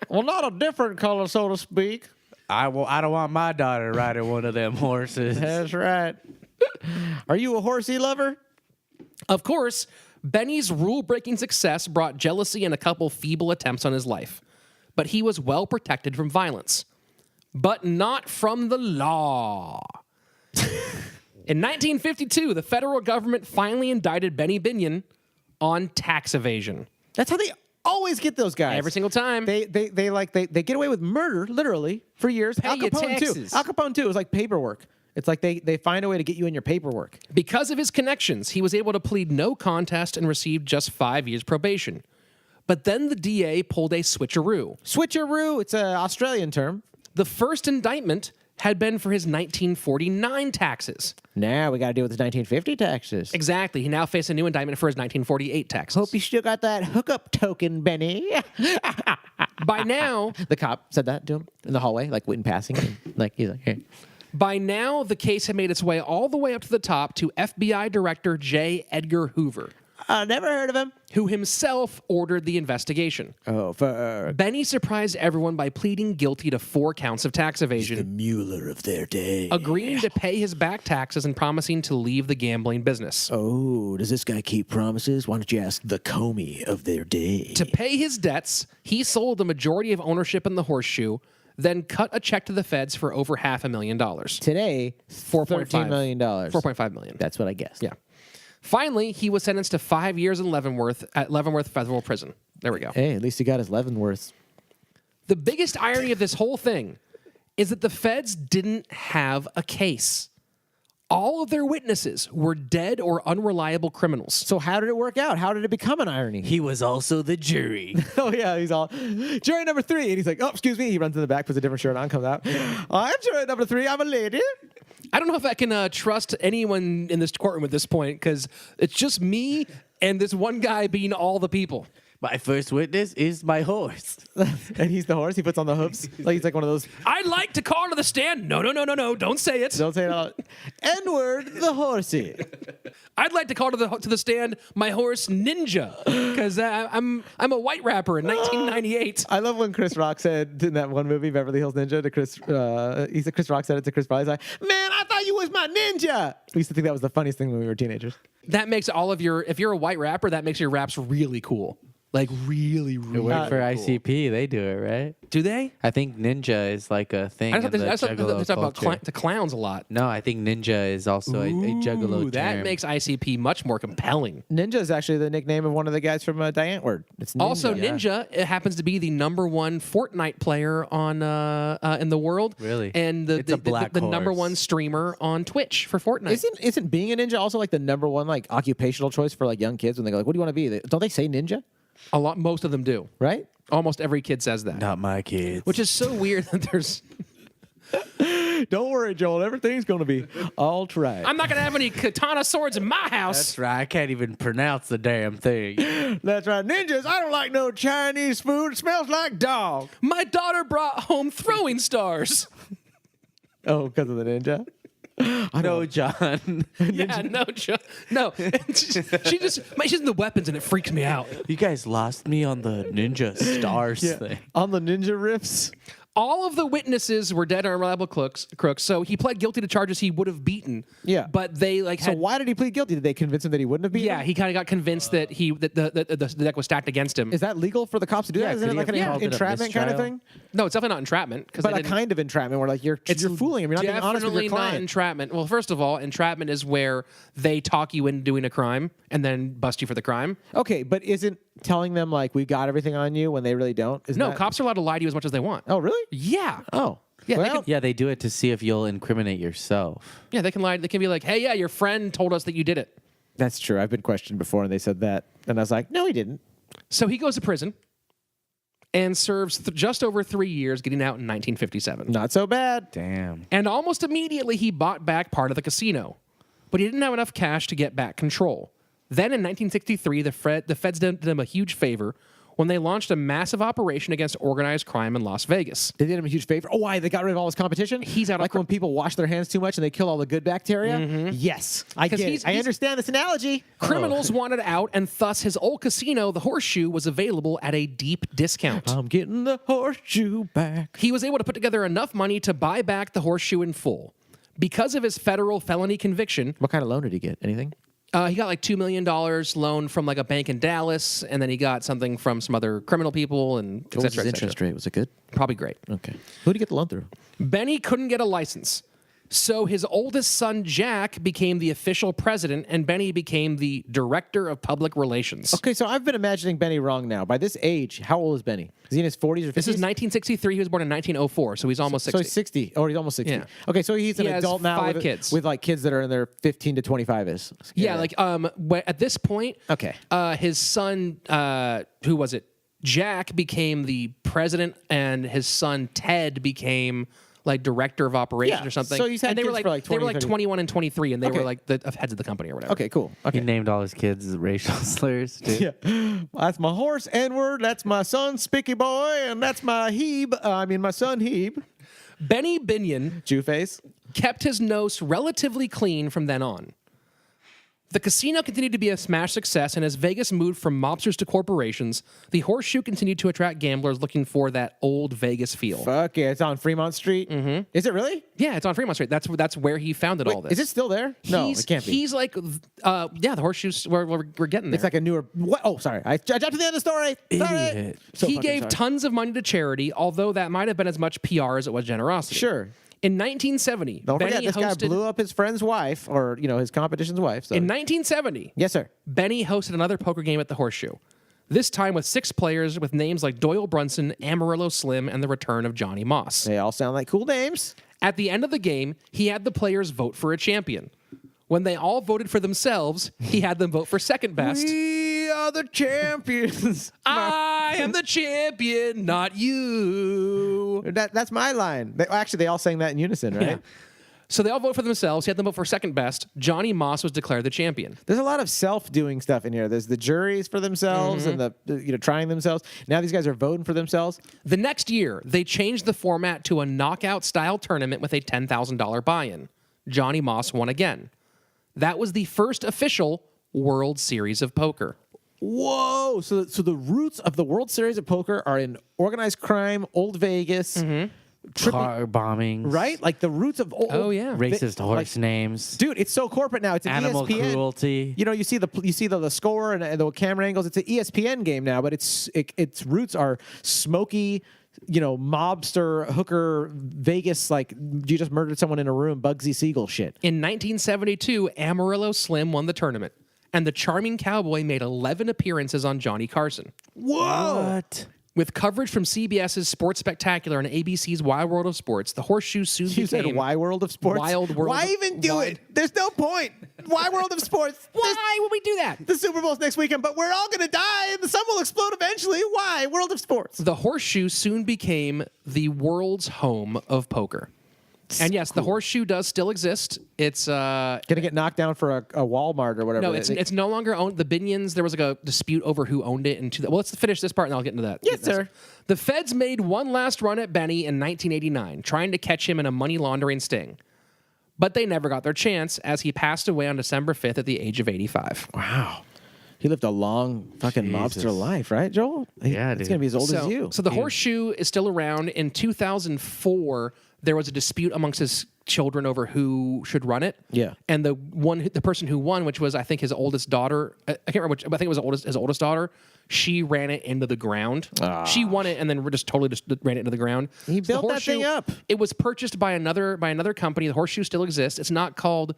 well, not a different color, so to speak. I don't want my daughter riding one of them horses. That's right. Are you a horsey lover? Of course, Benny's rule-breaking success brought jealousy and a couple feeble attempts on his life, but he was well protected from violence, but not from the law. In 1952, the federal government finally indicted Benny Binion on tax evasion. That's how they always get those guys. Every single time. They get away with murder literally for years. Pay Al your Capone too. taxes. Al Capone too. It was like paperwork. It's like they find a way to get you in your paperwork. Because of his connections, he was able to plead no contest and received just 5 years probation. But then the DA pulled a switcheroo. Switcheroo. It's an Australian term. The first indictment had been for his 1949 taxes. Now we got to deal with his 1950 taxes. Exactly. He now faced a new indictment for his 1948 taxes. Hope you still got that hookup token, Benny. By now, The cop said that to him in the hallway, like in passing. And, like he's like, hey. by now, the case had made its way all the way up to the top to FBI Director J. Edgar Hoover, Never heard of him. who himself ordered the investigation. Oh, Benny surprised everyone by pleading guilty to 4 counts of tax evasion, Mueller of their day. agreeing to pay his back taxes and promising to leave the gambling business. Oh, does this guy keep promises? Why don't you ask the Comey of their day? To pay his debts, he sold the majority of ownership in the Horseshoe, then cut a check to the feds for over $500,000. Today, $13 million. $4.5 million. That's what I guessed. Yeah. Finally, he was sentenced to 5 years in Leavenworth at Leavenworth Federal Prison. There we go. Hey, at least he got his Leavenworths. The biggest irony of this whole thing is that the feds didn't have a case. All of their witnesses were dead or unreliable criminals. So how did it work out? How did it become an irony? He was also the jury. Oh, yeah, he's all, jury number 3. And he's like, oh, excuse me. He runs in the back, puts a different shirt on, comes out. I'm jury number 3. I'm a lady. I don't know if I can trust anyone in this courtroom at this point because it's just me and this one guy being all the people. My first witness is my horse. And he's the horse. He puts on the hooves. Like he's like one of those. I'd like to call to the stand. No, don't say it. Don't say it out. N-word, the horsey. I'd like to call to the stand my horse Ninja because I'm a white rapper in 1998. I love when Chris Rock said in that one movie, Beverly Hills Ninja, to Chris, he said, Chris Rock said it to Chris Farley. He's like, man, I thought you was my ninja. We used to think that was the funniest thing when we were teenagers. That makes if you're a white rapper, that makes your raps really cool. Like really, really It worked for cool. ICP. They do it, right? Do they? I think ninja is like a thing. I thought in the they juggalo talk about culture. to clowns a lot. No, I think ninja is also a juggalo Ooh, that term. makes ICP much more compelling. Ninja is actually the nickname of one of the guys from Die Antwoord. It's Ninja. Also, Ninja it happens to be the #1 Fortnite player on in the world. Really? And It's a black the horse. #1 streamer on Twitch for Fortnite. Isn't being a ninja also like the #1 like occupational choice for like young kids when they go like, what do you want to be? Don't they say ninja? Most of them do. Right? Almost every kid says that. Not my kids. Which is so weird that there's. Don't worry, Joel. Everything's going to be all right. I'm not gonna have any katana swords in my house. That's right. I can't even pronounce the damn thing. That's right. Ninjas, I don't like no Chinese food. It smells like dog. My daughter brought home throwing stars. Oh, because of the ninja? No, John. Yeah, no. She's in the weapons and it freaks me out. You guys lost me on the ninja stars thing. On the ninja riffs. All of the witnesses were dead or unreliable crooks, so he pled guilty to charges he would have beaten. Yeah. But they So why did he plead guilty? Did they convince him that he wouldn't have beaten Yeah, him? he kind of got convinced that the deck was stacked against him. Is that legal for the cops to do that? Isn't it could he like an have called it a entrapment kind of mistrial? thing? No, it's definitely not entrapment. But a kind of entrapment where like you're fooling him. You're not being honest with Definitely your not client. entrapment. Well, first of all, entrapment is where they talk you into doing a crime and then bust you for the crime. Okay, but isn't telling them like we got everything on you when they really don't? Isn't No, that- cops are allowed to lie to you as much as they want. Oh, really? Yeah. Oh. Yeah, they Well, can- Yeah, they do it to see if you'll incriminate yourself. Yeah, they can lie. They can be like, hey, yeah, your friend told us that you did it. that's true. I've been questioned before and they said that. And I was like, no, he didn't. So he goes to prison and serves just over 3 years, getting out in 1957. Not so bad. Damn. And almost immediately, he bought back part of the casino. But he didn't have enough cash to get back control. Then in 1963, the feds did him a huge favor when they launched a massive operation against organized crime in Las Vegas. They did him a huge favor. Oh, why? They got rid of all his competition? He's out of like when people wash their hands too much and they kill all the good bacteria? Yes. I 'Cause get he's- it. I he's- understand this analogy. Criminals wanted out, and thus his old casino, the Horseshoe, was available at a deep discount. I'm getting the horseshoe back. He was able to put together enough money to buy back the Horseshoe in full. Because of his federal felony conviction, What kind of loan did he get? Anything? he got like $2 million loan from like a bank in Dallas, and then he got something from some other criminal people, and et What was cetera, his et cetera. interest rate? Was it good? Probably great. Okay. Who did he get the loan through? Benny couldn't get a license. So his oldest son, Jack, became the official president, and Benny became the director of public relations. Okay, so I've been imagining Benny wrong now. By this age, how old is Benny? Is he in his 40s or 50s? This is 1963. He was born in 1904, so he's almost 60. So he's 60. Oh, he's almost 60. Yeah. Okay, so he's an He has adult now 5 with, kids. with like kids that are in their 15 to 25 is. Yeah, like at this point, Okay. his son, who was it? Jack became the president, and his son Ted became like director of operations Yeah, or something. so he's had and they were kids like for, like, they were 20, like 30. 21 and 23, and they Okay. were like the heads of the company or whatever. Okay, cool. He Okay. named all his kids racial slurs, too. Yeah. That's my horse, N-word. That's my son, Spicky Boy. And that's my my son, Hebe. Benny Binion Jew face. kept his nose relatively clean from then on. The casino continued to be a smash success, and as Vegas moved from mobsters to corporations, the Horseshoe continued to attract gamblers looking for that old Vegas feel. Fuck yeah. It's on Fremont Street. Mm-hmm. Is it really? Yeah, it's on Fremont Street. That's where he founded all this. Is it still there? No, it can't be. He's like, yeah, the Horseshoes. We're getting there. It's like a newer. What? Oh, sorry. I jumped to the end of the story. Sorry. Idiot. So he fucking gave sorry. tons of money to charity, although that might have been as much PR as it was generosity. Sure. In 1970, Don't Benny forget, this guy hosted. blew up his friend's wife, or his competition's wife. So. In 1970, Yes, sir. Benny hosted another poker game at the Horseshoe. This time with 6 players with names like Doyle Brunson, Amarillo Slim, and the return of Johnny Moss. They all sound like cool names. At the end of the game, he had the players vote for a champion. when they all voted for themselves, he had them vote for second best. We are the champions. I am the champion, not you. That's my line. Actually, they all sang that in unison, right? Yeah. So they all vote for themselves. He had them vote for second best. Johnny Moss was declared the champion. There's a lot of self-doing stuff in here. There's the juries for themselves and the trying themselves. Now these guys are voting for themselves. The next year, they changed the format to a knockout-style tournament with a $10,000 buy-in. Johnny Moss won again. That was the first official World Series of Poker. Whoa! So the roots of the World Series of Poker are in organized crime, old Vegas, Car bombings. right? Like the roots of old. Oh, yeah. Racist horse names. Dude, it's so corporate now. It's an Animal ESPN. cruelty. You know, you see the score and the camera angles. It's an ESPN game now, but its roots are smoky, mobster, hooker, Vegas, like you just murdered someone in a room, Bugsy Siegel shit. In 1972, Amarillo Slim won the tournament, and the charming cowboy made 11 appearances on Johnny Carson. Whoa! What? With coverage from CBS's Sports Spectacular and ABC's Wild World of Sports, the horseshoe soon You said became... Why World of Sports? Wild World Why of- even do Wide- it? There's no point. Why World of Sports? Why would we do that? The Super Bowl's next weekend, but we're all going to die and the sun will explode eventually. Why? World of Sports. The horseshoe soon became the world's home of poker. And yes, the horseshoe does still exist. It's Going to get knocked down for a Walmart or whatever. no, it's no longer owned. The Binions, there was like a dispute over who owned it. Well, let's finish this part and I'll get into that. Yes, sir. The feds made one last run at Benny in 1989, trying to catch him in a money laundering sting. But they never got their chance as he passed away on December 5th at the age of 85. Wow. He lived a long fucking Jesus. mobster life, right, Joel? Yeah, It's dude. going to be as old as you. So the horseshoe is still around. In 2004, there was a dispute amongst his children over who should run it. Yeah. And the person who won, which was I think his oldest daughter, I can't remember which, but I think it was his oldest daughter. She ran it into the ground. She won it and then just ran it into the ground. He So the built that thing horseshoe- up. It was purchased by another company. The horseshoe still exists. It's not called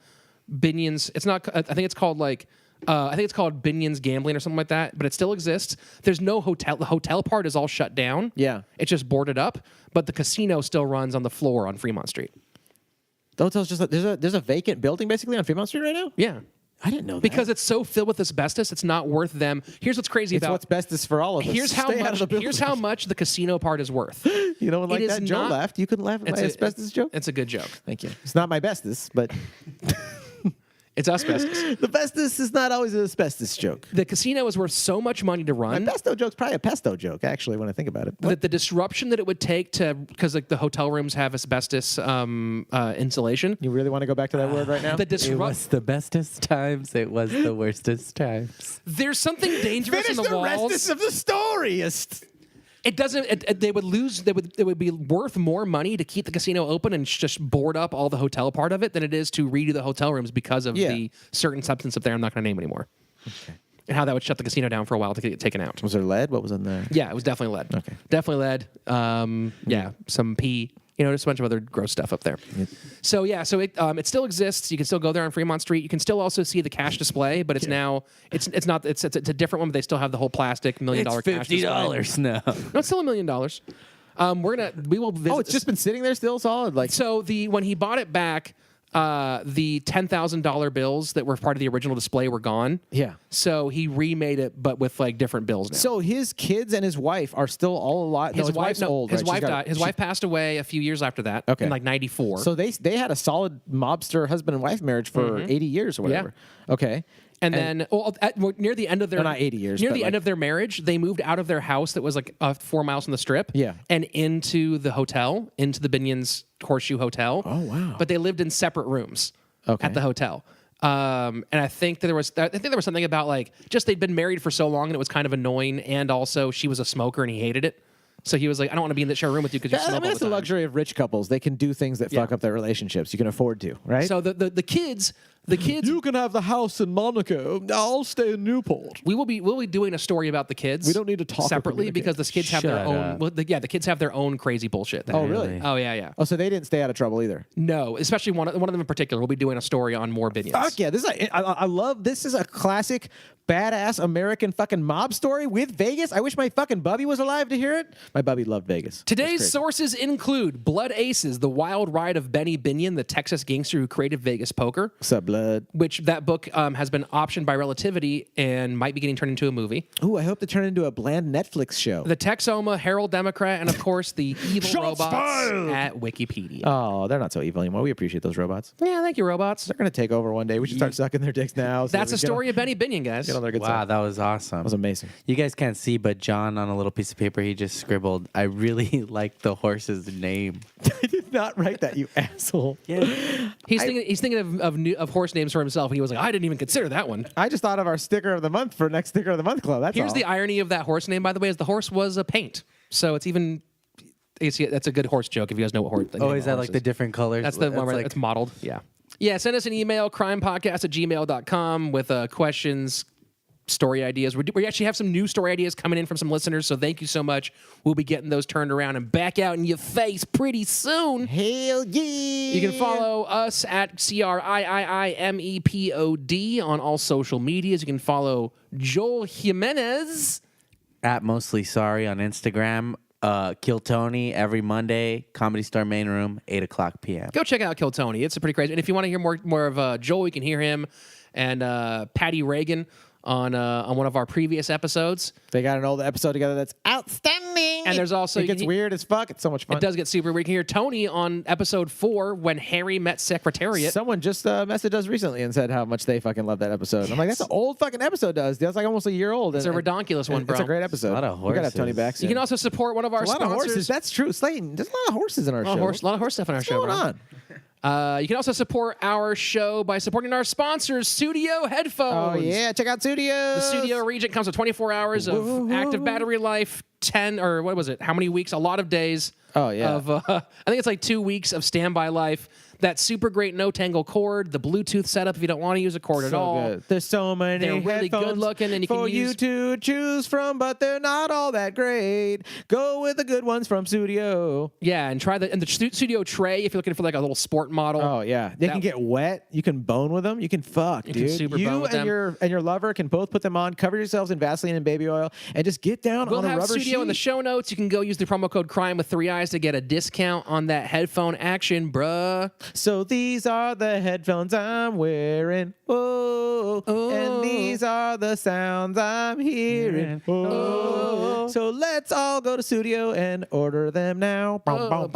Binion's. It's not. I think it's called like. I think it's called Binion's Gambling or something like that, but it still exists. There's no hotel. The hotel part is all shut down. Yeah. It's just boarded up, but the casino still runs on the floor on Fremont Street. The hotel's just like, there's a vacant building basically on Fremont Street right now? Yeah. I didn't know that. Because it's so filled with asbestos, it's not worth them. Here's what's crazy it's about what's best is for all of us. Here's how Stay out of the much. building. Here's how much the casino part is worth. You know, like It is that Joe not- laughed. You couldn't laugh at my asbestos joke? It's a good joke. Thank you. It's not my bestest, but It's asbestos. the bestest is not always an asbestos joke. The casino is worth so much money to My run. pesto joke's probably a pesto joke, actually, when I think about it. That the disruption that it would take to, because like the hotel rooms have asbestos insulation. You really want to go back to that word right now? The It disrupt. was the bestest times. It was the worstest times. There's something dangerous Finish in the the walls. rest of the story. It doesn't. They would lose. It would be worth more money to keep the casino open and just board up all the hotel part of it than it is to redo the hotel rooms because of Yeah. the certain substance up there. I'm not going to name anymore. Okay. And how that would shut the casino down for a while to get it taken out. Was there lead? What was in there? Yeah, it was definitely lead. Okay. Definitely lead. Yeah, some pee. Just a bunch of other gross stuff up there. So yeah, so it still exists. You can still go there on Fremont Street. You can still also see the cash display, but it's now it's a different one. But they still have the whole plastic $1 million It's cash display. $50 now. No, it's still $1 million. We will visit. Oh, it's just been sitting there still solid? Like, So when he bought it back, the $10,000 bills that were part of the original display were gone. yeah. So he remade it, but with like different bills now. So his kids and his wife are still all alive? No, his wife's old, His right? wife died. His wife passed away a few years after that. Okay. In like '94. So they had a solid mobster husband and wife marriage for 80 years or whatever. Okay. And then, near the end of their Well, not 80 years, near but the end like- of their marriage, they moved out of their house that was like 4 miles from the strip, Yeah. and into the hotel, into the Binion's Horseshoe Hotel. Oh, wow. But they lived in separate rooms Okay. at the hotel. And I think there was something about like just they'd been married for so long and it was kind of annoying, and also she was a smoker and he hated it. So he was like, I don't want to be in the share room with you because you I smoke mean, all that's the the time. luxury of rich couples. They can do things that fuck up their relationships. You can afford to, right? So the kids. you can have the house in Monaco. I'll stay in Newport. We'll be doing a story about the kids. We don't need to talk or separately communicate. because the kids have their Shut own. up. Well, the kids have their own crazy bullshit. Oh, really? Oh yeah. Oh, so they didn't stay out of trouble either. No, especially one of them in particular. We'll be doing a story on more Binions. Fuck yeah! I love this. Is a classic badass American fucking mob story with Vegas. I wish my fucking Bubby was alive to hear it. My Bubby loved Vegas. Today's That's crazy. sources include Blood Aces, the wild ride of Benny Binion, the Texas gangster who created Vegas poker. What's up, blood? bud. which that book has been optioned by Relativity and might be getting turned into a movie. Ooh, I hope to turn it into a bland Netflix show. The Texoma, Herald Democrat, and of course the evil robots at Wikipedia. Oh, they're not so evil anymore. We appreciate those robots. Yeah, thank you, robots. They're going to take over one day. We should start sucking their dicks now. So That's the story of Benny Binion, guys. Get on their good Wow, side. that was awesome. That was amazing. You guys can't see, but John on a little piece of paper, he just scribbled, I really like the horse's name. I did not write that, you asshole. He's thinking of horse names for himself, and he was like, I didn't even consider that one. I just thought of our sticker of the month for next sticker of the month club. That's Here's all. the irony of that horse name, by the way, is the horse was a paint. So it's even... that's a good horse joke if you guys know what horse. Oh, is that like the different colors? That's the one where it's modeled. Yeah. Yeah, send us an email, crimepodcast@gmail.com with questions, story ideas. We actually have some new story ideas coming in from some listeners, so thank you so much. We'll be getting those turned around and back out in your face pretty soon. Hell yeah. You can follow us at CRiiMEPOD on all social medias. You can follow Joel Jimenez At Mostly Sorry on Instagram. Kill Tony every Monday, Comedy Store main room, 8 o'clock p.m. Go check out Kill Tony. It's a pretty crazy. And if you want to hear more of Joel, you can hear him and Patty Reagan on one of our previous episodes. They got an old episode together that's outstanding. And there's also... It gets weird as fuck. It's so much fun. It does get super weird. You can hear Tony on episode 4 when Harry met Secretariat. Someone just messaged us recently and said how much they fucking love that episode. I'm like, that's an old fucking episode, That's like almost a year old. It's a redonkulous one, bro. It's a great episode. A lot of We gotta have Tony horses. back soon. You can also support one of our a lot sponsors. of horses. That's true. Slayton, there's a lot of horses in our show. A lot of horse stuff in our What's show, going bro. on? You can also support our show by supporting our sponsors, Studio Headphones. Oh, yeah. Check out Studios. The Studio Regent comes with 24 hours of active battery life, 10, or what was it? How many weeks? A lot of days. Oh, yeah. Of, I think it's like 2 weeks of standby life. That super great no-tangle cord, the Bluetooth setup if you don't want to use a cord at all. Good. There's so many They're really headphones good looking, and you for can use... you to choose from, but they're not all that great. Go with the good ones from Studio. Yeah, and try the Studio Tray if you're looking for like a little sport model. Oh yeah, they can get wet. You can bone with them. You can fuck, You dude. can super bone with and them. your lover can both put them on. Cover yourselves in Vaseline and baby oil, and just get down We'll on a have rubber Studio sheet. in the show notes. You can go use the promo code CRiiME with 3 eyes to get a discount on that headphone action, bruh. So these are the headphones I'm wearing. Oh, and these are the sounds I'm hearing. Oh, so let's all go to Studio and order them now. If you want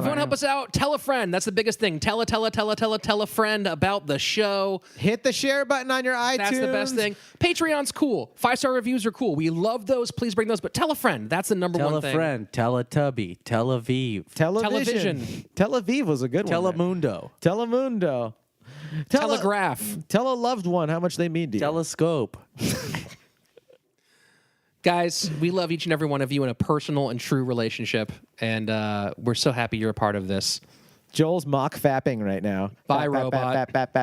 to help us out, tell a friend. That's the biggest thing. Tell a friend about the show. Hit the share button on your iTunes. That's the best thing. Patreon's cool. 5-star reviews are cool. We love those. Please bring those. But tell a friend. That's the number Tell one a thing. friend. Teletubby. Tel Aviv. Television. Tel Aviv was a good one. Telemundo. Telemundo. Telegraph. Tell a loved one how much they mean to you. Telescope. Guys, we love each and every one of you in a personal and true relationship. And we're so happy you're a part of this. Joel's mock fapping right now. Bye, robot. Robot.